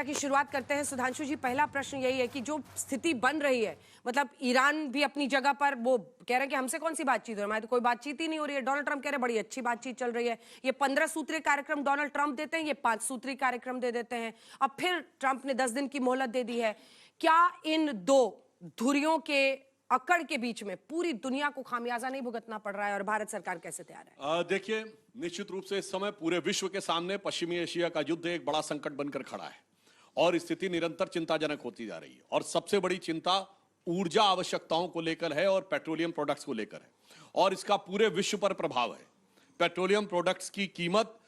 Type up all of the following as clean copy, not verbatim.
की शुरुआत करते हैं। सुधांशु जी, पहला प्रश्न यही है कि जो स्थिति बन रही है, मतलब ईरान भी अपनी जगह पर वो कह रहे हैं कि हमसे कौन सी बातचीत हो रही है, हमारी तो कोई बातचीत ही नहीं हो रही है। डोनाल्ड ट्रंप कह रहे हैं बड़ी अच्छी बातचीत चल रही है। ये 15 सूत्रीय कार्यक्रम डोनाल्ड ट्रंप देते हैं, ये 5 सूत्रीय कार्यक्रम दे देते हैं। अब फिर ट्रंप ने 10 दिन की मोहलत दे दी है। क्या इन दो धुरियों के अकड़ के बीच में पूरी दुनिया को खामियाजा नहीं भुगतना पड़ रहा है और भारत सरकार कैसे तैयार है? देखिए, निश्चित रूप से इस समय पूरे विश्व के सामने पश्चिमी एशिया का युद्ध एक बड़ा संकट बनकर खड़ा है और स्थिति निरंतर चिंताजनक होती जा रही है। और सबसे बड़ी चिंता ऊर्जा आवश्यकताओं को लेकर है और पेट्रोलियम प्रोडक्ट्स को लेकर है और इसका पूरे विश्व पर प्रभाव है। पेट्रोलियम प्रोडक्ट्स की कीमत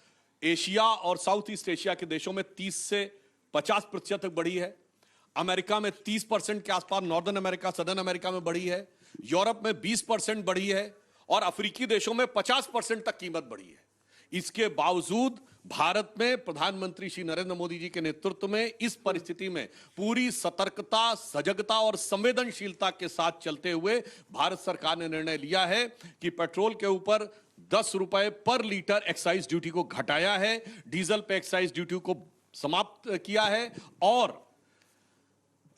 एशिया और साउथ ईस्ट एशिया के देशों में 30 से 50% तक बढ़ी है। अमेरिका में 30% के आसपास, नॉर्दर्न अमेरिका, सदर्न अमेरिका में बढ़ी है। यूरोप में 20% बढ़ी है और अफ्रीकी देशों में 50% तक कीमत बढ़ी है। इसके बावजूद भारत में प्रधानमंत्री श्री नरेंद्र मोदी जी के नेतृत्व में इस परिस्थिति में पूरी सतर्कता, सजगता और संवेदनशीलता के साथ चलते हुए भारत सरकार ने निर्णय लिया है कि पेट्रोल के ऊपर 10 रुपए पर लीटर एक्साइज ड्यूटी को घटाया है, डीजल पे एक्साइज ड्यूटी को समाप्त किया है और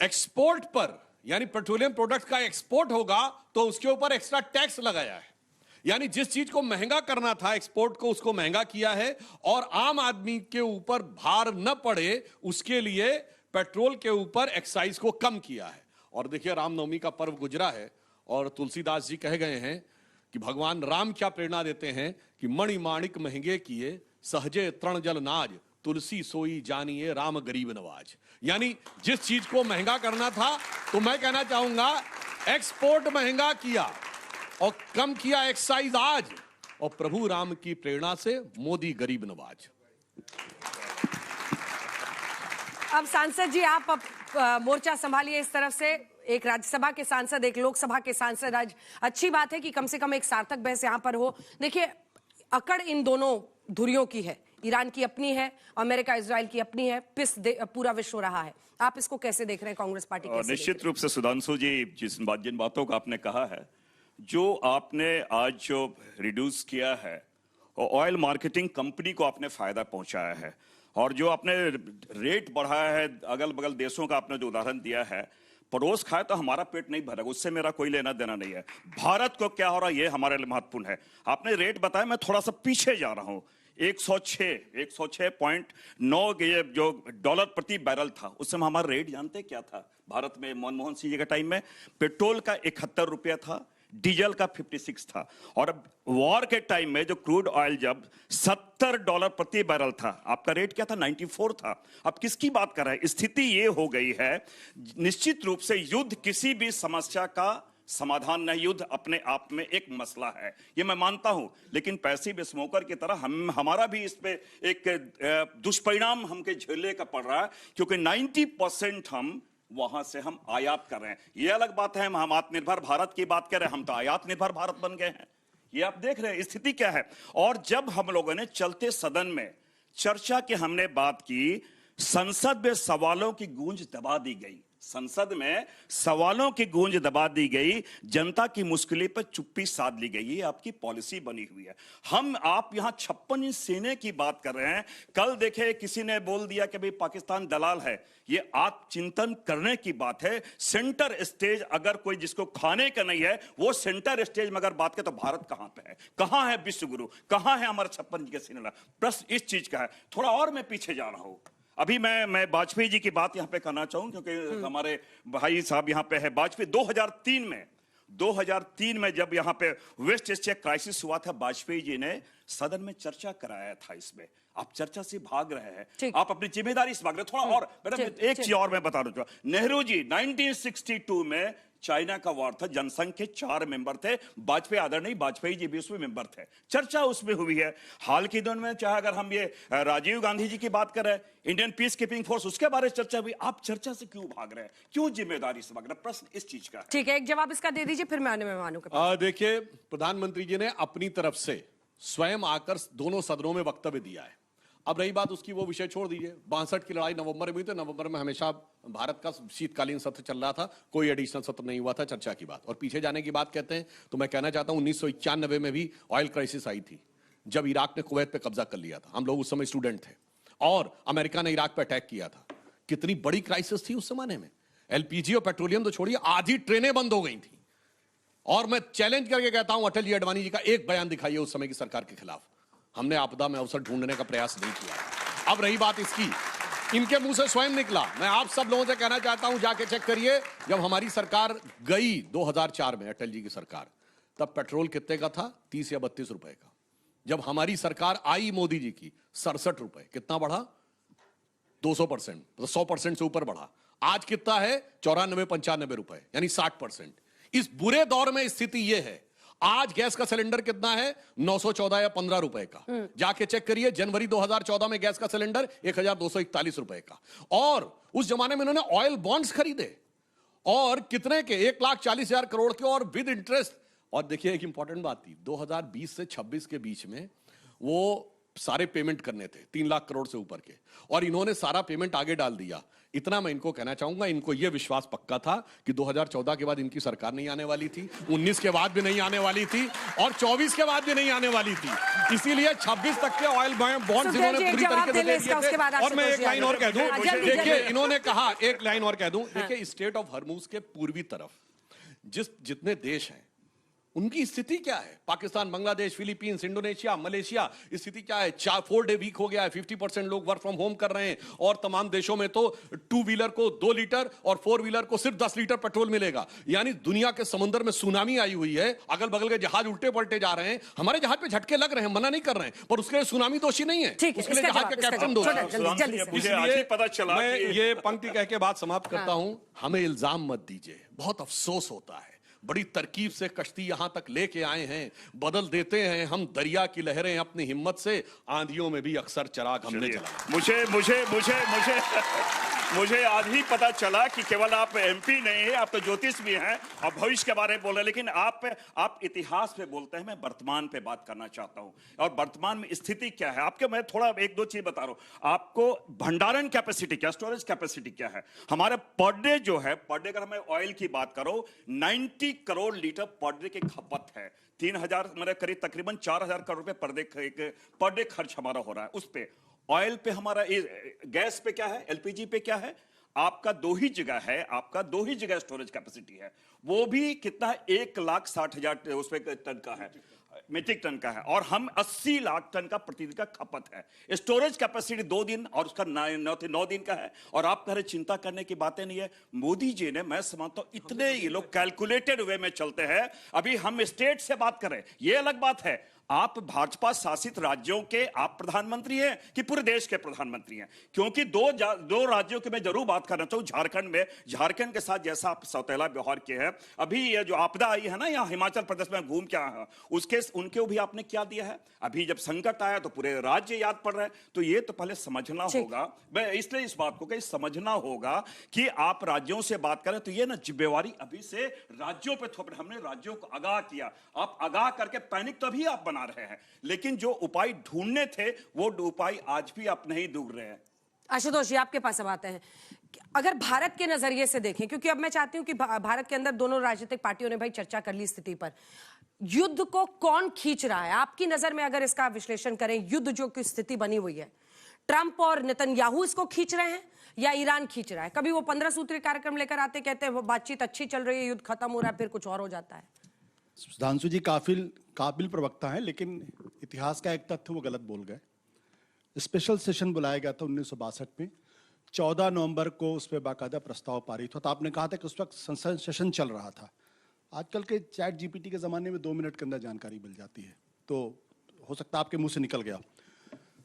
एक्सपोर्ट पर, यानी पेट्रोलियम प्रोडक्ट का एक्सपोर्ट होगा तो उसके ऊपर एक्स्ट्रा टैक्स लगाया है। यानी जिस चीज को महंगा करना था एक्सपोर्ट को, उसको महंगा किया है और आम आदमी के ऊपर भार न पड़े उसके लिए पेट्रोल के ऊपर एक्साइज को कम किया है। और देखिए, रामनवमी का पर्व गुजरा है और तुलसीदास जी कह गए हैं कि भगवान राम क्या प्रेरणा देते हैं कि मणि माणिक महंगे किए, सहजे तृण जल नाज, तुलसी सोई जानिए राम गरीब नवाज। यानी जिस चीज को महंगा करना था, तो मैं कहना चाहूंगा एक्सपोर्ट महंगा किया और कम किया एक्साइज आज, और प्रभु राम की प्रेरणा से मोदी गरीब नवाज। अब सांसद जी, आप मोर्चा संभालिए इस तरफ से। एक राज्यसभा के सांसद, एक लोकसभा के सांसद। आज अच्छी बात है कि कम से कम एक सार्थक बहस यहां पर हो। देखिए, अकड़ इन दोनों धुरियों की है। ईरान की अपनी है, अमेरिका इजराइल की अपनी है, पूरा विश्व रहा है। आप इसको कैसे देख रहे हैं? कांग्रेस पार्टी कैसे? निश्चित रूप से सुधांशु जी, जिन बातों का आपने कहा है, जो आपने आज जो रिड्यूस किया है, ऑयल मार्केटिंग कंपनी को आपने फायदा पहुंचाया है और जो आपने रेट बढ़ाया है, अगल बगल देशों का आपने जो उदाहरण दिया है, पड़ोस खाए तो हमारा पेट नहीं भरेगा, उससे मेरा कोई लेना देना नहीं है। भारत को क्या हो रहा है ये हमारे लिए महत्वपूर्ण है। आपने रेट बताया, मैं थोड़ा सा पीछे जा रहा हूं। 106.9 ये जो डॉलर प्रति बैरल था, उस समय हमारा रेट जानते क्या था भारत में? मनमोहन सिंह जी के टाइम में पेट्रोल का 71 रुपया था, डीजल का 56 था। और अब वॉर के टाइम में जो क्रूड ऑयल जब $70 प्रति बैरल था, आपका रेट क्या था? 94 था। अब किसकी बात कर रहे हैं? स्थिति ये हो गई है, निश्चित रूप से युद्ध किसी भी समस्या का समाधान नहीं, युद्ध अपने आप में एक मसला है, ये मैं मानता हूं। लेकिन पैसिव स्मोकर की तरह हमारा भी इस पे एक दुष्परिणाम हमके झेलने का पड़ रहा है, क्योंकि 90% हम वहां से हम आयात कर रहे हैं। ये अलग बात है, हम आत्मनिर्भर भारत की बात कर रहे हैं, हम तो आयात निर्भर भारत बन गए हैं। ये आप देख रहे हैं स्थिति क्या है। और जब हम लोगों ने चलते सदन में चर्चा की हमने बात की, संसद में सवालों की गूंज दबा दी गई, संसद में सवालों की गूंज दबा दी गई, जनता की मुश्किलें पर चुप्पी साध ली गई। ये आपकी पॉलिसी बनी हुई है। आप यहां 56 इंच सीने की बात कर रहे हैं। कल देखे किसी ने बोल दिया कि भाई पाकिस्तान दलाल है। ये आत्मचिंतन करने की बात है। सेंटर स्टेज अगर कोई जिसको खाने का नहीं है, वो सेंटर स्टेज में अगर बात करे तो भारत कहां पे है? कहां है विश्व गुरु? कहां है हमारे 56 इंच के सीने? प्रश्न इस चीज का है। थोड़ा और मैं पीछे जा रहा हूं। अभी मैं वाजपेयी जी की बात यहां पे करना चाहूं, क्योंकि हमारे भाई साहब यहां पे है। वाजपेयी 2003 में जब यहां पे वेस्ट एशिया क्राइसिस हुआ था, वाजपेयी जी ने सदन में चर्चा कराया था। इसमें आप चर्चा से भाग रहे हैं, आप अपनी जिम्मेदारी से भाग रहे हैं। थोड़ा और एक चीज और मैं बता दूं, नेहरू जी 1962 में चाइना का वॉर था, जनसंघ के 4 मेंबर थे, वाजपेयी आदरणीय वाजपेयी जी भी उसमें मेंबर थे, चर्चा उसमें हुई है। हाल के दिनों में चाहे अगर हम ये राजीव गांधी जी की बात करें, इंडियन पीस कीपिंग फोर्स, उसके बारे में चर्चा हुई। आप चर्चा से क्यों भाग रहे हैं? क्यों जिम्मेदारी से भाग रहे हैं? प्रश्न इस चीज का है। ठीक है, एक जवाब इसका दे दीजिए, फिर मैं अन्य मेहमानों के। देखिए, प्रधानमंत्री जी ने अपनी तरफ से स्वयं आकर दोनों सदनों में वक्तव्य दिया है। अब रही बात उसकी, वो विषय छोड़ दीजिए। 62 की लड़ाई नवंबर में हुई, तो नवंबर में हमेशा भारत का शीतकालीन सत्र चल रहा था, कोई एडिशनल सत्र नहीं हुआ था। चर्चा की बात और पीछे जाने की बात कहते हैं तो मैं कहना चाहता हूं 1991 में भी ऑयल क्राइसिस आई थी, जब इराक ने कुवैत पे कब्जा कर लिया था। हम लोग उस समय स्टूडेंट थे और अमेरिका ने इराक पे अटैक किया था। कितनी बड़ी क्राइसिस थी उस जमाने में। एलपीजी और पेट्रोलियम तो छोड़िए, आधी ट्रेनें बंद हो गई थी। और मैं चैलेंज करके कहता हूं, अटल जी अडवाणी जी का एक बयान दिखाइए उस समय की सरकार के खिलाफ। हमने आपदा में अवसर ढूंढने का प्रयास नहीं किया। अब रही बात इसकी, इनके मुंह से स्वयं निकला। मैं आप सब लोगों से कहना चाहता हूं, जाके चेक करिए, जब हमारी सरकार गई 2004 में, अटल जी की सरकार, तब पेट्रोल कितने का था? 30 या 32 रुपए का। जब हमारी सरकार आई मोदी जी की, 67 रुपए। कितना बढ़ा? 200%, तो 100% से ऊपर बढ़ा। आज कितना है? 94-95 रुपए, यानी 60%। इस बुरे दौर में स्थिति यह है। आज गैस का सिलेंडर कितना है? 914 या 15 रुपए का। जाके चेक करिए, जनवरी 2014 में गैस का सिलेंडर 1241 रुपए का। और उस जमाने में इन्होंने ऑयल बॉन्ड्स खरीदे, और कितने के? 1,40,000 करोड़ के, और विद इंटरेस्ट। और देखिए एक इंपॉर्टेंट बात थी, 2020 से 26 के बीच में वो सारे पेमेंट करने थे 3 लाख करोड़ से ऊपर के, और इन्होंने सारा पेमेंट आगे डाल दिया। इतना मैं इनको कहना चाहूंगा, इनको यह विश्वास पक्का था कि 2014 के बाद इनकी सरकार नहीं आने वाली थी, 19 के बाद भी नहीं आने वाली थी, और 24 के बाद भी नहीं आने वाली थी। इसीलिए 26 तक के ऑयल बॉन्ड्स इन्होंने पूरी तरीके से दे दिए थे। और मैं एक लाइन और कह दूं, देखिए इन्होंने कहा, एक लाइन और कह दूं, देखिए स्टेट ऑफ हरमुज के पूर्वी तरफ जितने देश हैं उनकी स्थिति क्या है? Pakistan, Bangladesh, Philippines, Indonesia, Malaysia, स्थिति क्या है? 4 डे वीक हो गया है, 50% लोग वर्क फ्रॉम होम कर रहे हैं, और तमाम देशों में तो 2 व्हीलर को 2 लीटर और 4 व्हीलर को सिर्फ 10 लीटर पेट्रोल मिलेगा। यानी दुनिया के समुद्र में सुनामी आई हुई है, अगल बगल के जहाज उल्टे पलटे जा रहे हैं। हमारे जहाज पे झटके लग रहे हैं, मना नहीं कर रहे हैं, पर उसके लिए सुनामी दोषी नहीं है, उसके लिए जहाज के कैप्टन दोषी है। मुझे आज ही पता चला। मैं ये पंक्ति कह के बात समाप्त करता हूं, हमें इल्जाम मत दीजिए, बहुत अफसोस होता है। बड़ी तरकीब से कश्ती यहां तक लेके आए हैं, बदल देते हैं हम दरिया की लहरें अपनी हिम्मत से, आंधियों में भी अक्सर चिराग हमने जलाया। मुझे आज ही पता चला कि केवल आप एमपी नहीं है, आप तो ज्योतिष भी हैं और भविष्य के बारे में बोल रहे हैं, लेकिन आप इतिहास पे बोलते हैं। मैं वर्तमान पे बात करना चाहता हूं, और वर्तमान में स्थिति क्या है आपके। मैं थोड़ा 1-2 चीज बता रहा हूं आपको। भंडारण कैपेसिटी क्या, स्टोरेज कैपेसिटी क्या है हमारे पर डे जो है, पर डे अगर मैं ऑयल की बात करो, 90 करोड़ लीटर पर डे की खपत है। 3,000 मेरे करीब तकरीबन 4,000 करोड़ रुपए पर डे खर्च हमारा हो रहा है उस पे। ऑयल पे हमारा, गैस पे क्या है, एलपीजी पे क्या है, आपका 2 ही जगह है, आपका 2 ही जगह स्टोरेज कैपेसिटी है। वो भी कितना है? 1,60,000 उस पे टन का है, मीट्रिक टन का है, और हम 80 लाख टन का प्रतिदिन का खपत है। स्टोरेज कैपेसिटी 2 दिन और उसका 9 दिन का है, और आप कह रहे चिंता करने की बातें नहीं है। मोदी जी ने, मैं समझता हूं इतने ये लोग कैलकुलेटेड वे में चलते हैं। अभी हम स्टेट से बात करें, ये अलग बात है। आप भाजपा शासित राज्यों के आप प्रधानमंत्री हैं कि पूरे देश के प्रधानमंत्री हैं? क्योंकि दो राज्यों की मैं जरूर बात करना चाहूं। झारखंड के साथ जैसा आप सौतेला व्यवहार किए हैं, अभी ये जो आपदा आई है ना, यहाँ हिमाचल प्रदेश में घूम के आया, उनके भी आपने क्या दिया है? अभी जब संकट आया तो पूरे राज्य याद पड़ रहा है। तो ये तो पहले समझना होगा। मैं इसलिए इस बात को कहीं समझना होगा कि आप राज्यों से बात करें तो ये ना जिम्मेवारी अभी से राज्यों पे थोप रहे। हमने राज्यों को आगाह किया, आप आगाह करके पैनिक तो अभी आप बना रहे हैं, लेकिन जो उपाय ढूंढने थे वो उपाय आज भी आप नहीं ढूंढ रहे हैं। आशुतोष जी, आपके पास अब आते हैं। अगर भारत के नजरिए से देखें, क्योंकि अब मैं चाहती हूं कि भारत के अंदर दोनों राजनीतिक पार्टियों ने भाई चर्चा कर ली स्थिति पर, युद्ध को कौन खींच रहा है आपकी नजर में? अगर इसका विश्लेषण करें, युद्ध जो की स्थिति बनी हुई है, ट्रंप और नेतन्याहू इसको खींच रहे हैं या ईरान खींच रहा है? कभी वो 15 सूत्रीय कार्यक्रम लेकर आते, कहते हैं वो बातचीत अच्छी चल रही है, युद्ध खत्म हो रहा है, फिर कुछ और हो जाता है। सुधांशु जी काबिल प्रवक्ता है, लेकिन इतिहास का एक तथ्य वो गलत बोल गए। स्पेशल सेशन बुलाया गया था 1962 में, 14 नवंबर को उस पर बाकायदा प्रस्ताव पारित हुआ था। आपने कहा था कि उस वक्त संसद सेशन चल रहा था। आजकल के चैट जीपीटी के ज़माने में 2 मिनट के अंदर जानकारी मिल जाती है, तो हो सकता है आपके मुंह से निकल गया।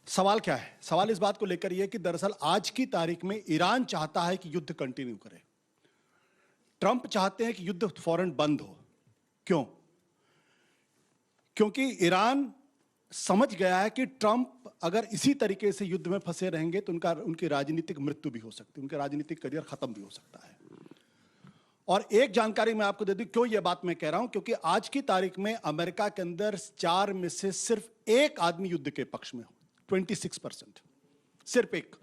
सवाल क्या है? सवाल इस बात को लेकर यह कि दरअसल आज की तारीख में ईरान चाहता है कि युद्ध कंटिन्यू करे, ट्रंप चाहते हैं कि युद्ध फौरन बंद हो। क्यों? क्योंकि ईरान समझ गया है कि ट्रंप अगर इसी तरीके से युद्ध में फंसे रहेंगे तो उनकी राजनीतिक मृत्यु भी हो सकती है, उनका राजनीतिक करियर खत्म भी हो सकता है। और एक जानकारी मैं आपको दे दूं, क्यों यह बात मैं कह रहा हूं, क्योंकि आज की तारीख में अमेरिका के अंदर 4 में से सिर्फ 1 आदमी युद्ध के पक्ष में हो, 26%, सिर्फ 1।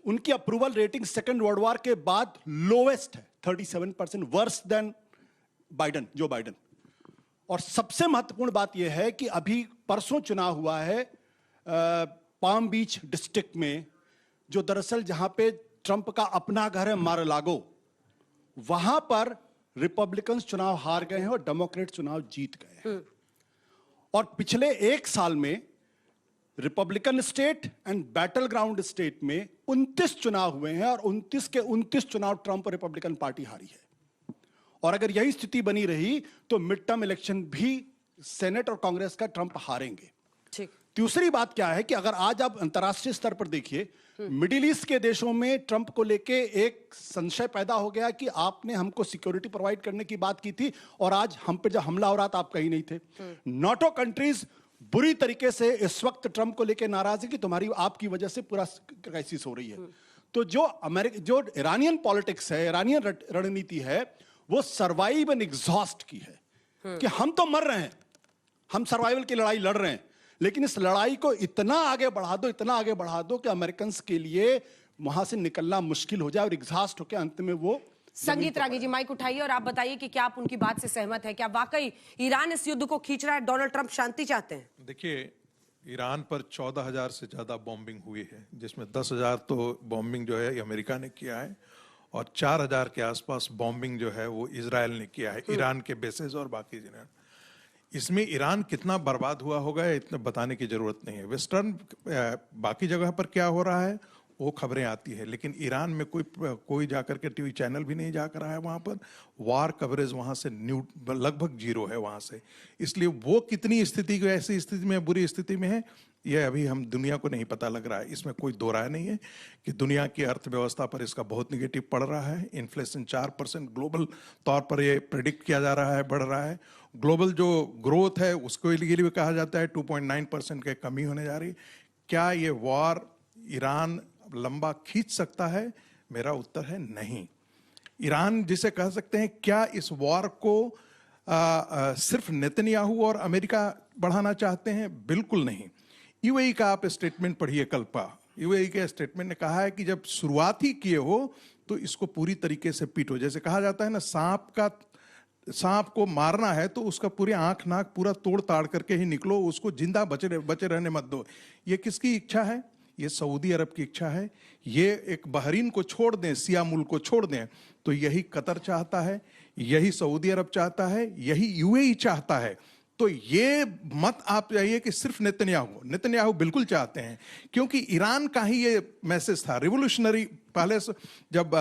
उनकी approval rating second world war के बाद लोवेस्ट है, 37%, वर्स देन जो बाइडन। और सबसे महत्वपूर्ण बात यह है कि अभी परसों चुनाव हुआ है पाम बीच डिस्ट्रिक्ट में, जो दरअसल जहां पे ट्रंप का अपना घर है मार लागो, वहां पर रिपब्लिकन चुनाव हार गए हैं और डेमोक्रेट चुनाव जीत गए हैं। और पिछले एक साल में Republican state and battle ground state में 29 चुनाव हुए हैं और 29 के 29 चुनाव ट्रंप और रिपब्लिकन पार्टी हारी है। और अगर यही स्थिति बनी रही तो मिड टर्म इलेक्शन भी सेनेट और कांग्रेस का ट्रंप हारेंगे। ठीक। दूसरी बात क्या है कि अगर आज आप अंतर्राष्ट्रीय स्तर पर देखिए, मिडिल ईस्ट के देशों में ट्रंप को लेके एक संशय पैदा हो गया कि आपने हमको सिक्योरिटी प्रोवाइड करने की बात की थी और आज हम पे जब हमला हो रहा था आप कहीं नहीं थे। नाटो कंट्रीज बुरी तरीके से इस वक्त ट्रंप को लेके नाराज है कि तुम्हारी आपकी वजह से पूरा क्राइसिस हो रही है। तो जो ईरानियन पॉलिटिक्स है, ईरानियन रणनीति है, वो सर्वाइव एंड एग्जॉस्ट की है कि हम तो मर रहे हैं, हम सर्वाइवल की लड़ाई लड़ रहे हैं, लेकिन इस लड़ाई को इतना आगे बढ़ा दो कि अमेरिकन के लिए वहां से निकलना मुश्किल हो जाए और एग्जॉस्ट होकर अंत में वो। संगीत रागी जी माइक उठाइए और आप बताइए कि क्या आप उनकी बात से सहमत है? क्या वाकई ईरान इस युद्ध को खींच रहा है? डोनाल्ड ट्रंप शांति चाहते हैं? देखिए, ईरान पर 14,000 से ज्यादा बॉम्बिंग हुई है, जिसमें 10,000 तो बॉम्बिंग जो है अमेरिका ने किया है और 4,000 के आसपास बॉम्बिंग जो है वो इजराइल ने किया है, ईरान के बेसेस और बाकी जगह। इसमें ईरान कितना बर्बाद हुआ होगा इतना बताने की जरूरत नहीं है। वेस्टर्न बाकी जगह पर क्या हो रहा है वो खबरें आती है, लेकिन ईरान में कोई जाकर के टीवी चैनल भी नहीं जाकर रहा है वहां पर। वार कवरेज वहां से लगभग जीरो है वहां से। इसलिए वो कितनी स्थिति को ऐसी स्थिति में, बुरी स्थिति में है, यह अभी हम दुनिया को नहीं पता लग रहा है। इसमें कोई दो राय नहीं है कि दुनिया की अर्थव्यवस्था पर इसका बहुत निगेटिव पड़ रहा है। इन्फ्लेशन 4% ग्लोबल तौर पर यह प्रेडिक्ट किया जा रहा है, बढ़ रहा है। ग्लोबल जो ग्रोथ है उसको लिए भी कहा जाता है 2.9% की कमी होने जा रही। क्या ये वॉर ईरान लंबा खींच सकता है? मेरा उत्तर है नहीं। ईरान जिसे कह सकते हैं, क्या इस वॉर को सिर्फ नेतन्याहू और अमेरिका बढ़ाना चाहते हैं? बिल्कुल नहीं। यूएई का आप स्टेटमेंट पढ़िए कल का। यूएई के स्टेटमेंट ने कहा है कि जब शुरुआत ही किए हो तो इसको पूरी तरीके से पीटो। जैसे कहा जाता है ना, सांप को मारना है तो उसका पूरे आंख नाक पूरा तोड़ ताड़ करके ही निकलो, उसको जिंदा बचे रहने मत दो। ये किसकी इच्छा है? ये सऊदी अरब की इच्छा है। ये एक बहरीन को छोड़ दें, सिया मुल्क को छोड़ दें, तो यही कतर चाहता है, यही सऊदी अरब चाहता है, यही यूएई चाहता है। तो ये मत आप चाहिए कि सिर्फ नेतन्याहू बिल्कुल चाहते हैं, क्योंकि ईरान का ही ये मैसेज था रिवोल्यूशनरी। पहले जब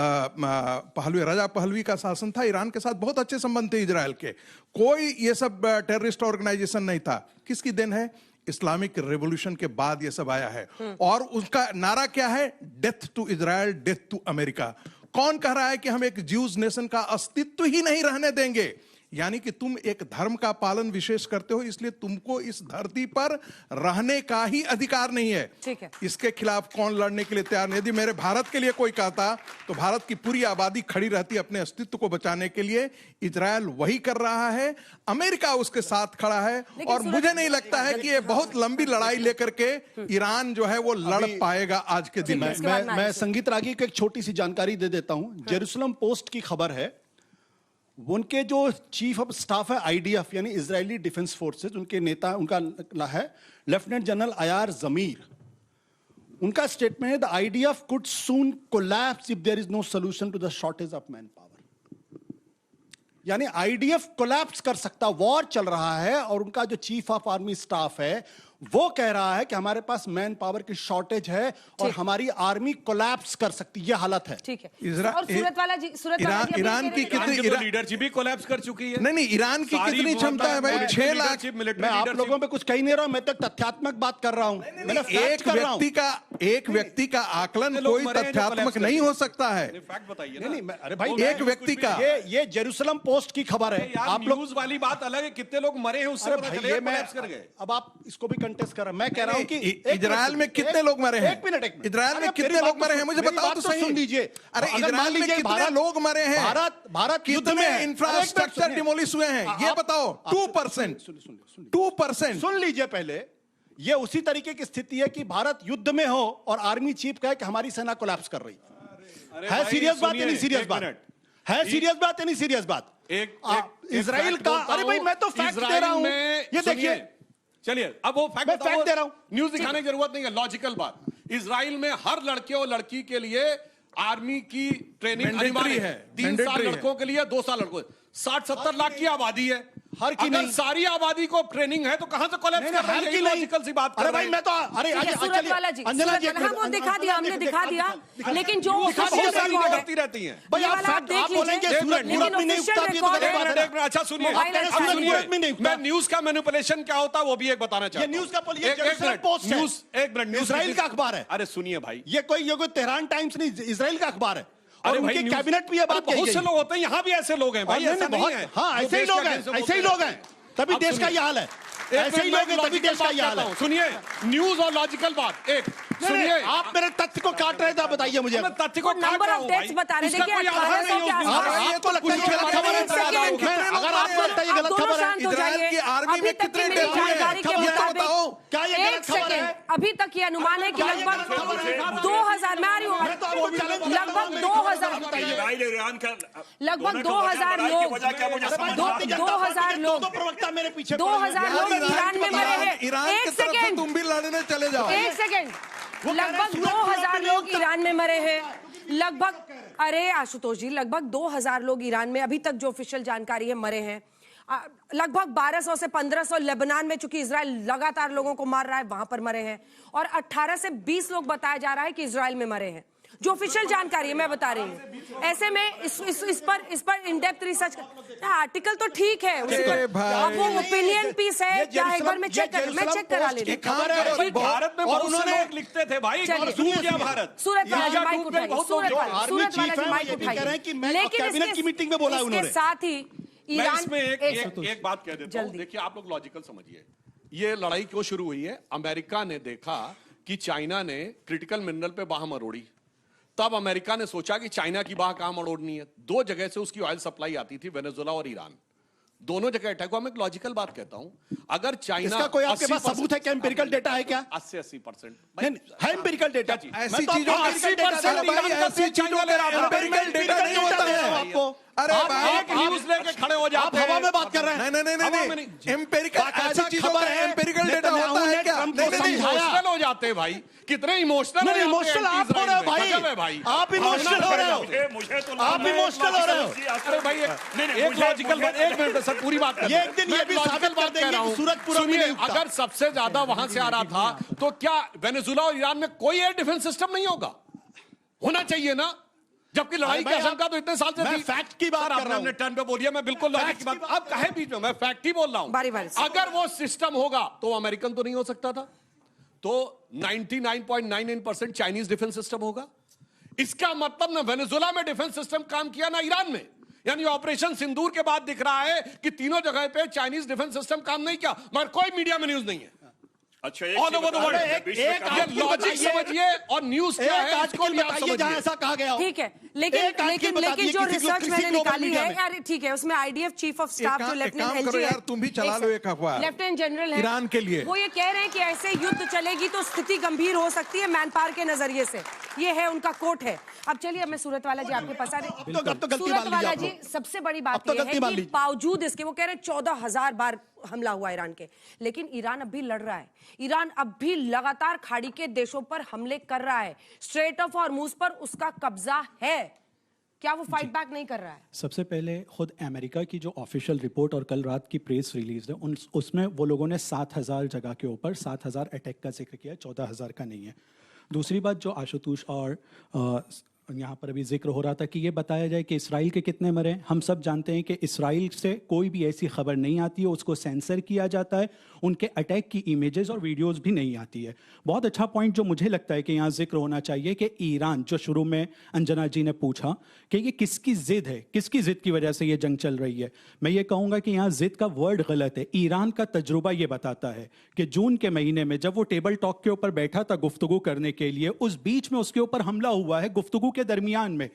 राजा पहलवी का शासन था, ईरान के साथ बहुत अच्छे संबंध थे इजराइल के, कोई ये सब टेररिस्ट ऑर्गेनाइजेशन नहीं था। किसकी देन है? इस्लामिक रेवोल्यूशन के बाद ये सब आया है। और उसका नारा क्या है? Death to Israel, death to America. कौन कह रहा है कि हम एक ज्यूज नेशन का अस्तित्व ही नहीं रहने देंगे? यानी कि तुम एक धर्म का पालन विशेष करते हो, इसलिए तुमको इस धरती पर रहने का ही अधिकार नहीं है। ठीक है। इसके खिलाफ कौन लड़ने के लिए तैयार नहीं? यदि मेरे भारत के लिए कोई कहता तो भारत की पूरी आबादी खड़ी रहती अपने अस्तित्व को बचाने के लिए। इजराइल वही कर रहा है, अमेरिका उसके साथ खड़ा है, और मुझे नहीं लगता है कि ये बहुत लंबी लड़ाई लेकर के ईरान जो है वो लड़ पाएगा आज के दिन में। मैं संगीत रागी को एक छोटी सी जानकारी दे देता हूं। जेरूसलम पोस्ट की खबर है, उनके जो चीफ ऑफ स्टाफ है आईडीएफ यानी इजरायली डिफेंस फोर्सेस, उनके नेता उनका है लेफ्टिनेंट जनरल अयार जमीर। उनका स्टेटमेंट है, the IDF could soon collapse if there is no solution to the shortage of man power. यानी आईडीएफ कोलैप्स कर सकता, वॉर चल रहा है और उनका जो चीफ ऑफ आर्मी स्टाफ है वो कह रहा है कि हमारे पास मैन पावर की शॉर्टेज है और हमारी आर्मी कोलैप्स कर सकती है। ये हालत है। ठीक है। और ईरान की कितनी लीडरशिप भी कोलैप्स कर चुकी है। नहीं, ईरान की कितनी क्षमता है भाई? 6 लाख। मैं आप लोगों पे कुछ कह नहीं रहा हूं, मैं तो तथ्यात्मक बात कर रहा हूं। एक व्यक्ति का आकलन कोई तथ्यात्मक नहीं हो सकता है। फैक्ट बताइए। नहीं, अरे भाई एक व्यक्ति का, ये जेरूसलम पोस्ट की खबर है। आप लोग वाली बात अलग है, कितने लोग मरे हैं उससे पता चलेगा कोलैप्स कर गए। अब आप इसको भी कंटेस्ट कर रहे हैं। मैं कह रहा हूं कि इजराइल में कितने लोग मरे हैं? एक मिनट। इजराइल में कितने लोग मरे हैं मुझे बताओ तो सही। सुन लीजिए। अरे इजराइल में कितने लोग मरे हैं? भारत कितने इंफ्रास्ट्रक्चर डिमोलिश हुए हैं ये बताओ? 2%। 2%। सुन लीजिए पहले। ये उसी तरीके की स्थिति है कि भारत युद्ध में हो और आर्मी चीफ कहे कि हमारी सेना कोलैप्स कर रही है। सीरियस बात या नहीं सीरियस बात है? सीरियस बात या नहीं सीरियस बात? इजराइल का, अरे भाई मैं तो फैक्ट दे रहा हूं। ये देखिए, चलिए अब वो फैक्ट दे रहा हूं। न्यूज दिखाने की जरूरत नहीं है, लॉजिकल बात। इजराइल में हर लड़के और लड़की के लिए आर्मी की ट्रेनिंग Mandatory अनिवार्य है, है। 3 साल mandatory है। लड़कों के लिए, 2 साल लड़कों, 60-70 लाख की आबादी है। हर की अगर नहीं। सारी आबादी को ट्रेनिंग है तो कहां से कॉलेज कर रही हर है? की ये नहीं। लॉजिकल सी बात कर अरे रहे भाई हैं। मैं तो अरे ठीक है, आज सूरत वाला जी, अंजना जी सूरत वाला, हाँ, वो दिखा दिया, हमने दिखा दिया, लेकिन जो वो सब official बहुत सारी record है, करती रहती हैं। भाई ये आप वाला fact- देख आप बोलेंगे लीजिए, सूरत लेकिन पूरब में नहीं official उगता, ये तो record गलत है। बात है। एक मिनट, अच्छा सुनिए, मोबाइल आप अच्छा सुनिए, सूरत में नहीं उगता। मैं न्यूज का मैनिपुलेशन क्या होता है वो भी एक बताना चाहता हूं। न्यूज का पोल- ये एक जेरूसलम मिनट, पोस्ट है। न्यूज, एक मिनट, न्यूज इजराइल का अखबार है। अरे सुनिए भाई, ये कोई तेहरान टाइम्स नहीं, इजराइल का अखबार है और अरे भाई उनके न्यूज- कैबिनेट में ये बात अरे बहुत कही से गई। लोग होते हैं, यहाँ भी ऐसे लोग हैं भाई, और ऐसा नहीं बहुत- है। हाँ जो ऐसे ही देश लोग के हैं, अगेंस्ट ऐसे ही बोलते लोग हैं, तभी अब देश का सुनिए। ये हाल है। एक ऐसे ही मिनट, लोग मैं हैं तभी लॉजिकल देश का बात ये हाल करता है। हूं। सुनिए, न्यूज और लॉजिकल बात, एक सुनिए, आप मेरे तथ्य को काट रहे थे, आप बताइए मुझे। मैं तथ्य को वो number of deaths बता रहे थे कि 1800 के आसपास। आपको लगता है ये गलत खबर है? एक सेकंड, अगर आपको लगता है ये गलत खबर है, शांत हो इजराइल जाइए। की आर्मी अभी में तक की कितने मेरी डेथ हुए हैं? जानकारी के खबर तो मुताबिक बताओ। क्या ये एक गलत खबर है? सेकंड, अभी तक ये अनुमान है कि लगभग 2000, मैं आ रही हूँ, मैं तो आपको चैलेंज करता हूं, लगभग मेरी 2000 खबर बताइए। इजराइल ईरान का लगभग दोनों का 2000 लड़ाई की लोग, वजह क्या मुझे समझ नहीं भारतीय आता। जनता 2000 पार्टी के लोग, दो प्रवक्ता मेरे पीछे 2000 लोग ईरान में मरे हैं। ईरान एक की तरफ से सेकंड, तुम भी लड़ने चले जाओ। एक सेकंड, वो कह रहे हैं लगभग सूरत 2000 में लोग नहीं ईरान में मरे हैं। लगभग, अरे आशुतोष जी, लगभग 2000 लोग ईरान में अभी तक जो ऑफिशियल जानकारी है मरे हैं। लगभग 1200 से 1500 लेबनान में, चूंकि इजराइल लगातार लोगों को मार रहा है, वहां पर मरे हैं। और 18 से 20 लोग बताया जा रहा है कि इजराइल में मरे हैं, जो ऑफिशियल जानकारी है, मैं बता रही हूँ। ऐसे में इस पर इन डेप्थ रिसर्च, आर्टिकल तो ठीक है, अब वो ओपिनियन पीस है क्या है, एक बार मैं चेक करा लेती हूँ। खबर है। ठीक है। भारत में और बहुत से उन्होंने- लोग लिखते थे भाई, चलिए। डूब गया भारत। सूरत वाला जी यहाँ माइक डूब गए उठाइए, बहुत सूरत लोग। वाला, आर्मी सूरत वाला चीफ जी है, माइक ये भी कह रहे हैं कि उठाइए। मैं लेकिन कैबिनेट की मीटिंग में बोला है इसके उन्होंने। साथ ही मैं ईरान, इसमें एक बात कह देता हूं। जल्दी। देखिए, आप लोग लॉजिकल समझिए, ये लड़ाई क्यों शुरू हुई है। अमेरिका ने देखा कि चाइना ने क्रिटिकल मिनरल पे बाह मरोड़ी, तब अमेरिका ने सोचा कि चाइना की बाह कहां मरोड़नी है। 2 जगह से उसकी ऑयल सप्लाई आती थी, वेनेजुएला और ईरान, दोनों जगह अटैक हुआ। मैं एक लॉजिकल बात कहता हूं, अगर चाइना, इसका कोई आपके पास सबूत है क्या? एम्पिरिकल डेटा है क्या? 80-80% है एम्पिरिकल डेटा। ऐसी चीजों का 80% भाई, ऐसी चीजों का एम्पिरिकल डेटा नहीं होता है आपको। अरे भाई, एक न्यूज लेके खड़े हो आप जाते हवा हैं। में बात कर रहे हैं। नहीं एम्पिरिकल बाकायदा ऐसी चीजों खबर का है, एम्पिरिकल डेटा नेतन्याहू होता ने है क्या? ट्रंप को नहीं, समझाया। इमोशनल हो जाते हैं भाई, कितने इमोशनल नहीं, इमोशनल आप हो रहे हो भाई। आप इमोशनल हो रहे हो। मुझे तो आप इमोशनल हो रहे हो। अरे भाई, एक लॉजिकल बात, एक मिनट सर, पूरी बात कर ये एक दिन ये भी साबित कर देंगे कि सूरत पूरब में नहीं उगता। अगर सबसे ज्यादा वहां से आ रहा था तो क्या वेनेजुएला और ईरान में कोई एयर डिफेंस सिस्टम नहीं होगा? होना चाहिए ना, जबकि लड़ाई की भाई, आशंका तो इतने साल से मैं थी। फैक्ट की बात कर रहा हूं। आपने टर्न पे बोलिए, मैं बिल्कुल लॉजिक की बात, आप कहे बीच में, मैं फैक्ट ही बोल रहा बारी हूं। बारी से। अगर वो सिस्टम होगा तो अमेरिकन तो नहीं हो सकता था, तो 99.99% चाइनीज डिफेंस सिस्टम होगा। इसका मतलब ना वेनेजुएला में डिफेंस सिस्टम काम किया ना ईरान में। यानी ऑपरेशन सिंदूर के बाद दिख रहा है कि तीनों जगह पे चाइनीज डिफेंस सिस्टम काम नहीं किया, मगर कोई मीडिया में न्यूज नहीं है। अच्छा, All over the world. एक ये लॉजिक समझिए और न्यूज क्या है इसको भी आप बताइए जहां समझिए। ऐसा कहा गया हो। ठीक है, लेकिन एक आर्टिकल लेकिन बता लेकिन दिए जो किसी रिसर्च किसी मैंने ग्लोबल निकाली मीडिया है में। यार, ठीक है, उसमें आईडीएफ चीफ ऑफ स्टाफ जो एक लेफ्टिनेंट काम एनजी करो है, यार, तुम भी चला लो एक अखबार। लेफ्टिनेंट जनरल है ईरान के लिए। वो ये कह रहे हैं कि ऐसे युद्ध चलेगी तो स्थिति गंभीर हो सकती है मैन पावर के नजरिए से। ये है उनका कोट है। अब चलिए, अब मैं सूरत वाला जी आपके पास आ रही। अब तो गलती मान सूरत लीजिए वाला आप जी, लोग। सबसे बड़ी अब बात तो यह गलती है मान कि लीजिए। बावजूद इसके, वो कह रहे हैं 14,000 बार हमला हुआ ईरान के, लेकिन ईरान अब भी लड़ रहा है। ईरान अब भी लगातार खाड़ी के देशों पर हमले कर रहा है। स्ट्रेट ऑफ हॉर्मुज पर उसका कब्जा है, क्या वो फाइट बैक नहीं कर रहा है? सबसे पहले खुद अमेरिका की जो ऑफिशियल रिपोर्ट और कल रात की प्रेस रिलीज है, उसमें वो लोगों ने 7,000 जगह के ऊपर 7,000 अटैक का जिक्र किया, 14,000 का नहीं है। दूसरी बात जो आशुतोष और यहाँ पर अभी जिक्र हो रहा था कि ये बताया जाए कि इसराइल के कितने मरे। हम सब जानते हैं कि इसराइल से कोई भी ऐसी खबर नहीं आती है, उसको सेंसर किया जाता है, उनके अटैक की इमेजेस और वीडियोस भी नहीं आती है। बहुत अच्छा पॉइंट जो मुझे लगता है कि यहाँ जिक्र होना चाहिए कि ईरान, जो शुरू में अंजना जी ने पूछा कि ये किसकी जिद है, किसकी जिद की वजह से ये जंग चल रही है, मैं ये कहूँगा कि यहाँ जिद का वर्ड गलत है। ईरान का तजुर्बा ये बताता है कि जून के महीने में जब वो टेबल टॉक के ऊपर बैठा था गुफ्तगू करने के लिए, उस बीच में उसके ऊपर हमला हुआ है गुफ्तगू के दरमियान में।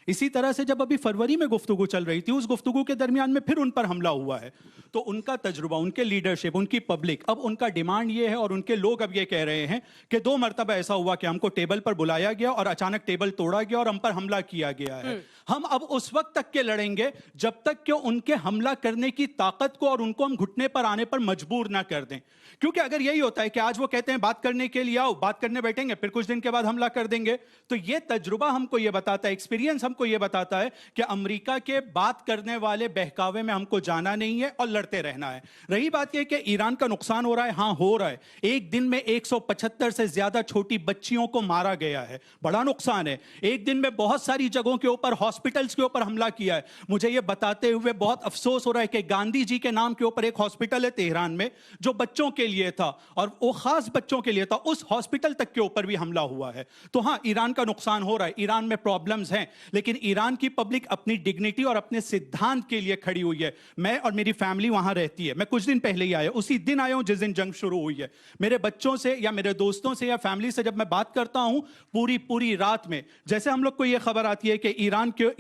इसी तरह से जब अभी फरवरी में गुफ्तगू चल रही थी, उस गुफ्तगू के दरमियान में फिर उन पर हमला हुआ है। तो उनका तजुर्बा, उनके लीडरशिप, उनकी पब्लिक, अब उनका डिमांड ये है और उनके लोग अब ये कह रहे हैं कि 2 मरतबा ऐसा हुआ कि हमको टेबल पर बुलाया गया और अचानक टेबल तोड़ा गया और हम पर हमला किया गया है। हम अब उस वक्त तक के लड़ेंगे जब तक कि उनके हमला करने की ताकत को और उनको हम घुटने पर आने पर मजबूर ना कर दें। क्योंकि अगर यही होता है कि आज वो कहते हैं बात करने के लिए आओ, बात करने बैठेंगे, फिर कुछ दिन के बाद हमला कर देंगे, तो ये तजुर्बा हमको ये बताता है, एक्सपीरियंस हमको ये बताता है कि अमेरिका के बात करने वाले बहकावे में हमको जाना नहीं है और लड़ते रहना है। रही बात यह कि ईरान का नुकसान हो रहा है, हां हो रहा है। एक दिन में 175 से ज्यादा छोटी बच्चियों को मारा गया है, बड़ा नुकसान है। एक दिन में बहुत सारी जगहों के ऊपर, हॉस्पिटल्स के ऊपर हमला किया है। मुझे यह बताते हुए बहुत अफसोस हो रहा है कि गांधी जी के नाम के ऊपर एक हॉस्पिटल है तेहरान में जो बच्चों के लिए था और वो खास बच्चों के लिए था, उस हॉस्पिटल तक के ऊपर भी हमला हुआ है। तो हां, ईरान का नुकसान हो रहा है, ईरान में प्रॉब्लम्स हैं, लेकिन ईरान की पब्लिक अपनी डिग्निटी और अपने सिद्धांत के लिए खड़ी हुई है। मैं और मेरी फैमिली वहां रहती है। मैं कुछ दिन पहले ही आया, उसी दिन आया हूं जिस दिन जंग शुरू हुई है। मेरे बच्चों से या मेरे दोस्तों से या फैमिली से जब मैं बात करता हूं, पूरी रात में जैसे हम लोग को यह खबर आती है कि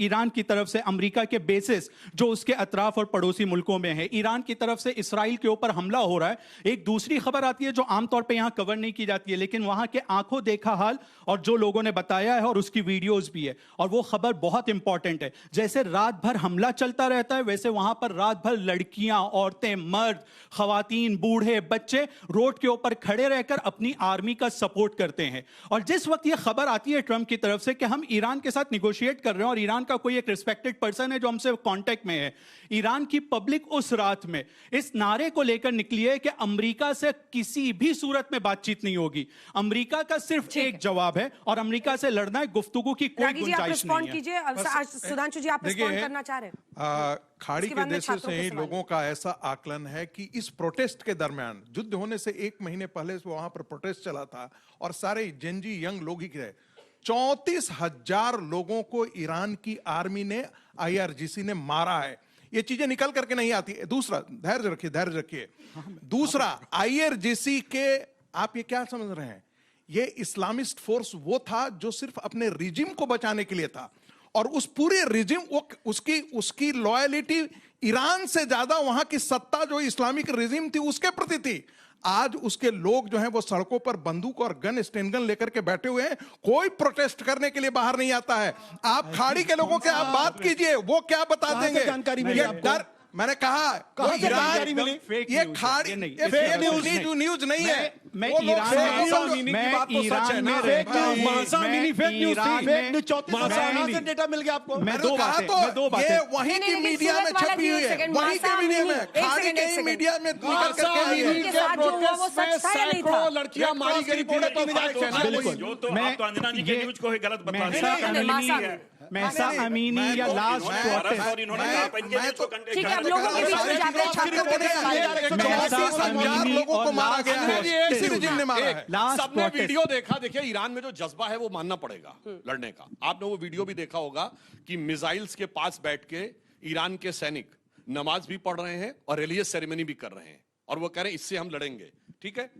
ईरान की तरफ से अमेरिका के बेसिस जो उसके अतराफ और पड़ोसी मुल्कों में है, ईरान की तरफ से इसराइल के ऊपर हमला हो रहा है। एक दूसरी खबर आती है जो आमतौर पे यहां कवर नहीं की जाती है, लेकिन वहां के आंखों देखा हाल और जो लोगों ने बताया है और उसकी वीडियोस भी है, और वो खबर बहुत इंपॉर्टेंट है। जैसे रात भर हमला चलता रहता है, वैसे वहां पर रात भर लड़कियां, औरतें, मर्द, खवातीन, बूढ़े, बच्चे रोड के ऊपर खड़े रहकर अपनी आर्मी का सपोर्ट करते हैं। और जिस वक्त ये खबर आती है ट्रंप की तरफ से कि हम ईरान के साथ निगोशिएट कर रहे हैं और ईरान का कोई एक रिस्पेक्टेड पर्सन है जो हमसे कांटेक्ट में है, ईरान की पब्लिक उस रात में इस नारे को लेकर निकली है कि अमेरिका से किसी भी सूरत में बातचीत नहीं होगी। अमेरिका का सिर्फ एक जवाब है और अमेरिका से लड़ना है, गुफ्तगू की कोई गुंजाइश नहीं है। कीजिए सुधांशु जी, आप रिस्पॉन्ड करना चाह रहे हैं? खाड़ी उसके के बाद में देशों छात्रों से के ही सवाल। लोगों का ऐसा आकलन है कि इस प्रोटेस्ट के दरमियान, युद्ध होने से 1 महीने पहले से वहां पर प्रोटेस्ट चला था और सारे जेंजी यंग लोग ही थे, 34,000 लोगों को ईरान की आर्मी ने, IRGC ने मारा है। ये चीजें निकल करके नहीं आती। दूसरा, धैर्य रखिए। दूसरा, IRGC के आप ये क्या समझ रहे हैं, ये इस्लामिस्ट फोर्स वो था जो सिर्फ अपने रिजिम को बचाने के लिए था, और उस पूरे रिजिम, उसकी लॉयलिटी ईरान से ज्यादा वहां की सत्ता जो इस्लामिक रिजिम थी उसके प्रति थी। आज उसके लोग जो हैं वो सड़कों पर बंदूक और स्टेन गन लेकर के बैठे हुए हैं, कोई प्रोटेस्ट करने के लिए बाहर नहीं आता है। आप खाड़ी के लोगों के आप बात कीजिए, वो क्या बता देंगे? जानकारी मिली आपको? मैंने कहा कहां से जानकारी मिली? ये खाड़ी न्यूज नहीं है। मैं वो लोग ईरान में फेक रहता न्यूज़ हूं, की मैं बात तो सच है ईरान ना। में रहता हूं, महासा मैं मिनी फेक न्यूज़ थी। ईरान फेक में- न्यूज़ 34 से डेटा मिल गया आपको? मैं मैंने दो कहा बातें, तो मैं दो ये बातें। वहीं की नहीं, मीडिया में सूरत वाला छपी जी, हुई एक है, सेकंड, वहीं की महासा मीडिया में, मिनी, एक खाड़ी सेकंड, के एक ही सेकंड। मीडिया में निकल करके आई है। के साथ जो हुआ वो सच था या नहीं था? लड़कियां मारी गई थी, तो बिल्कुल। जो तो आप तो अंजना जी के न्यूज को ही गलत बता रहे महसा हैं। अमीनी या लास्ट प्रोटेस्ट, और इन्होंने आप इनके न्यूज को ठीक है, अब लोगों के बीच में जाते हैं, छात्रों के हजार लोगों को मारा गया है, इसी रिजिम ने मारा है। लास्ट सबने प्रोटेस्ट। वीडियो देखा। देखिए, ईरान में जो जज्बा है वो मानना पड़ेगा लड़ने का। आपने वो वीडियो भी देखा होगा कि मिसाइल्स के पास बैठ के ईरान के सैनिक नमाज भी पढ़ रहे हैं और रिलीजियस सेरेमनी भी कर रहे हैं, और वो कह रहे हैं इससे हम लड़ेंगे। ठीक है,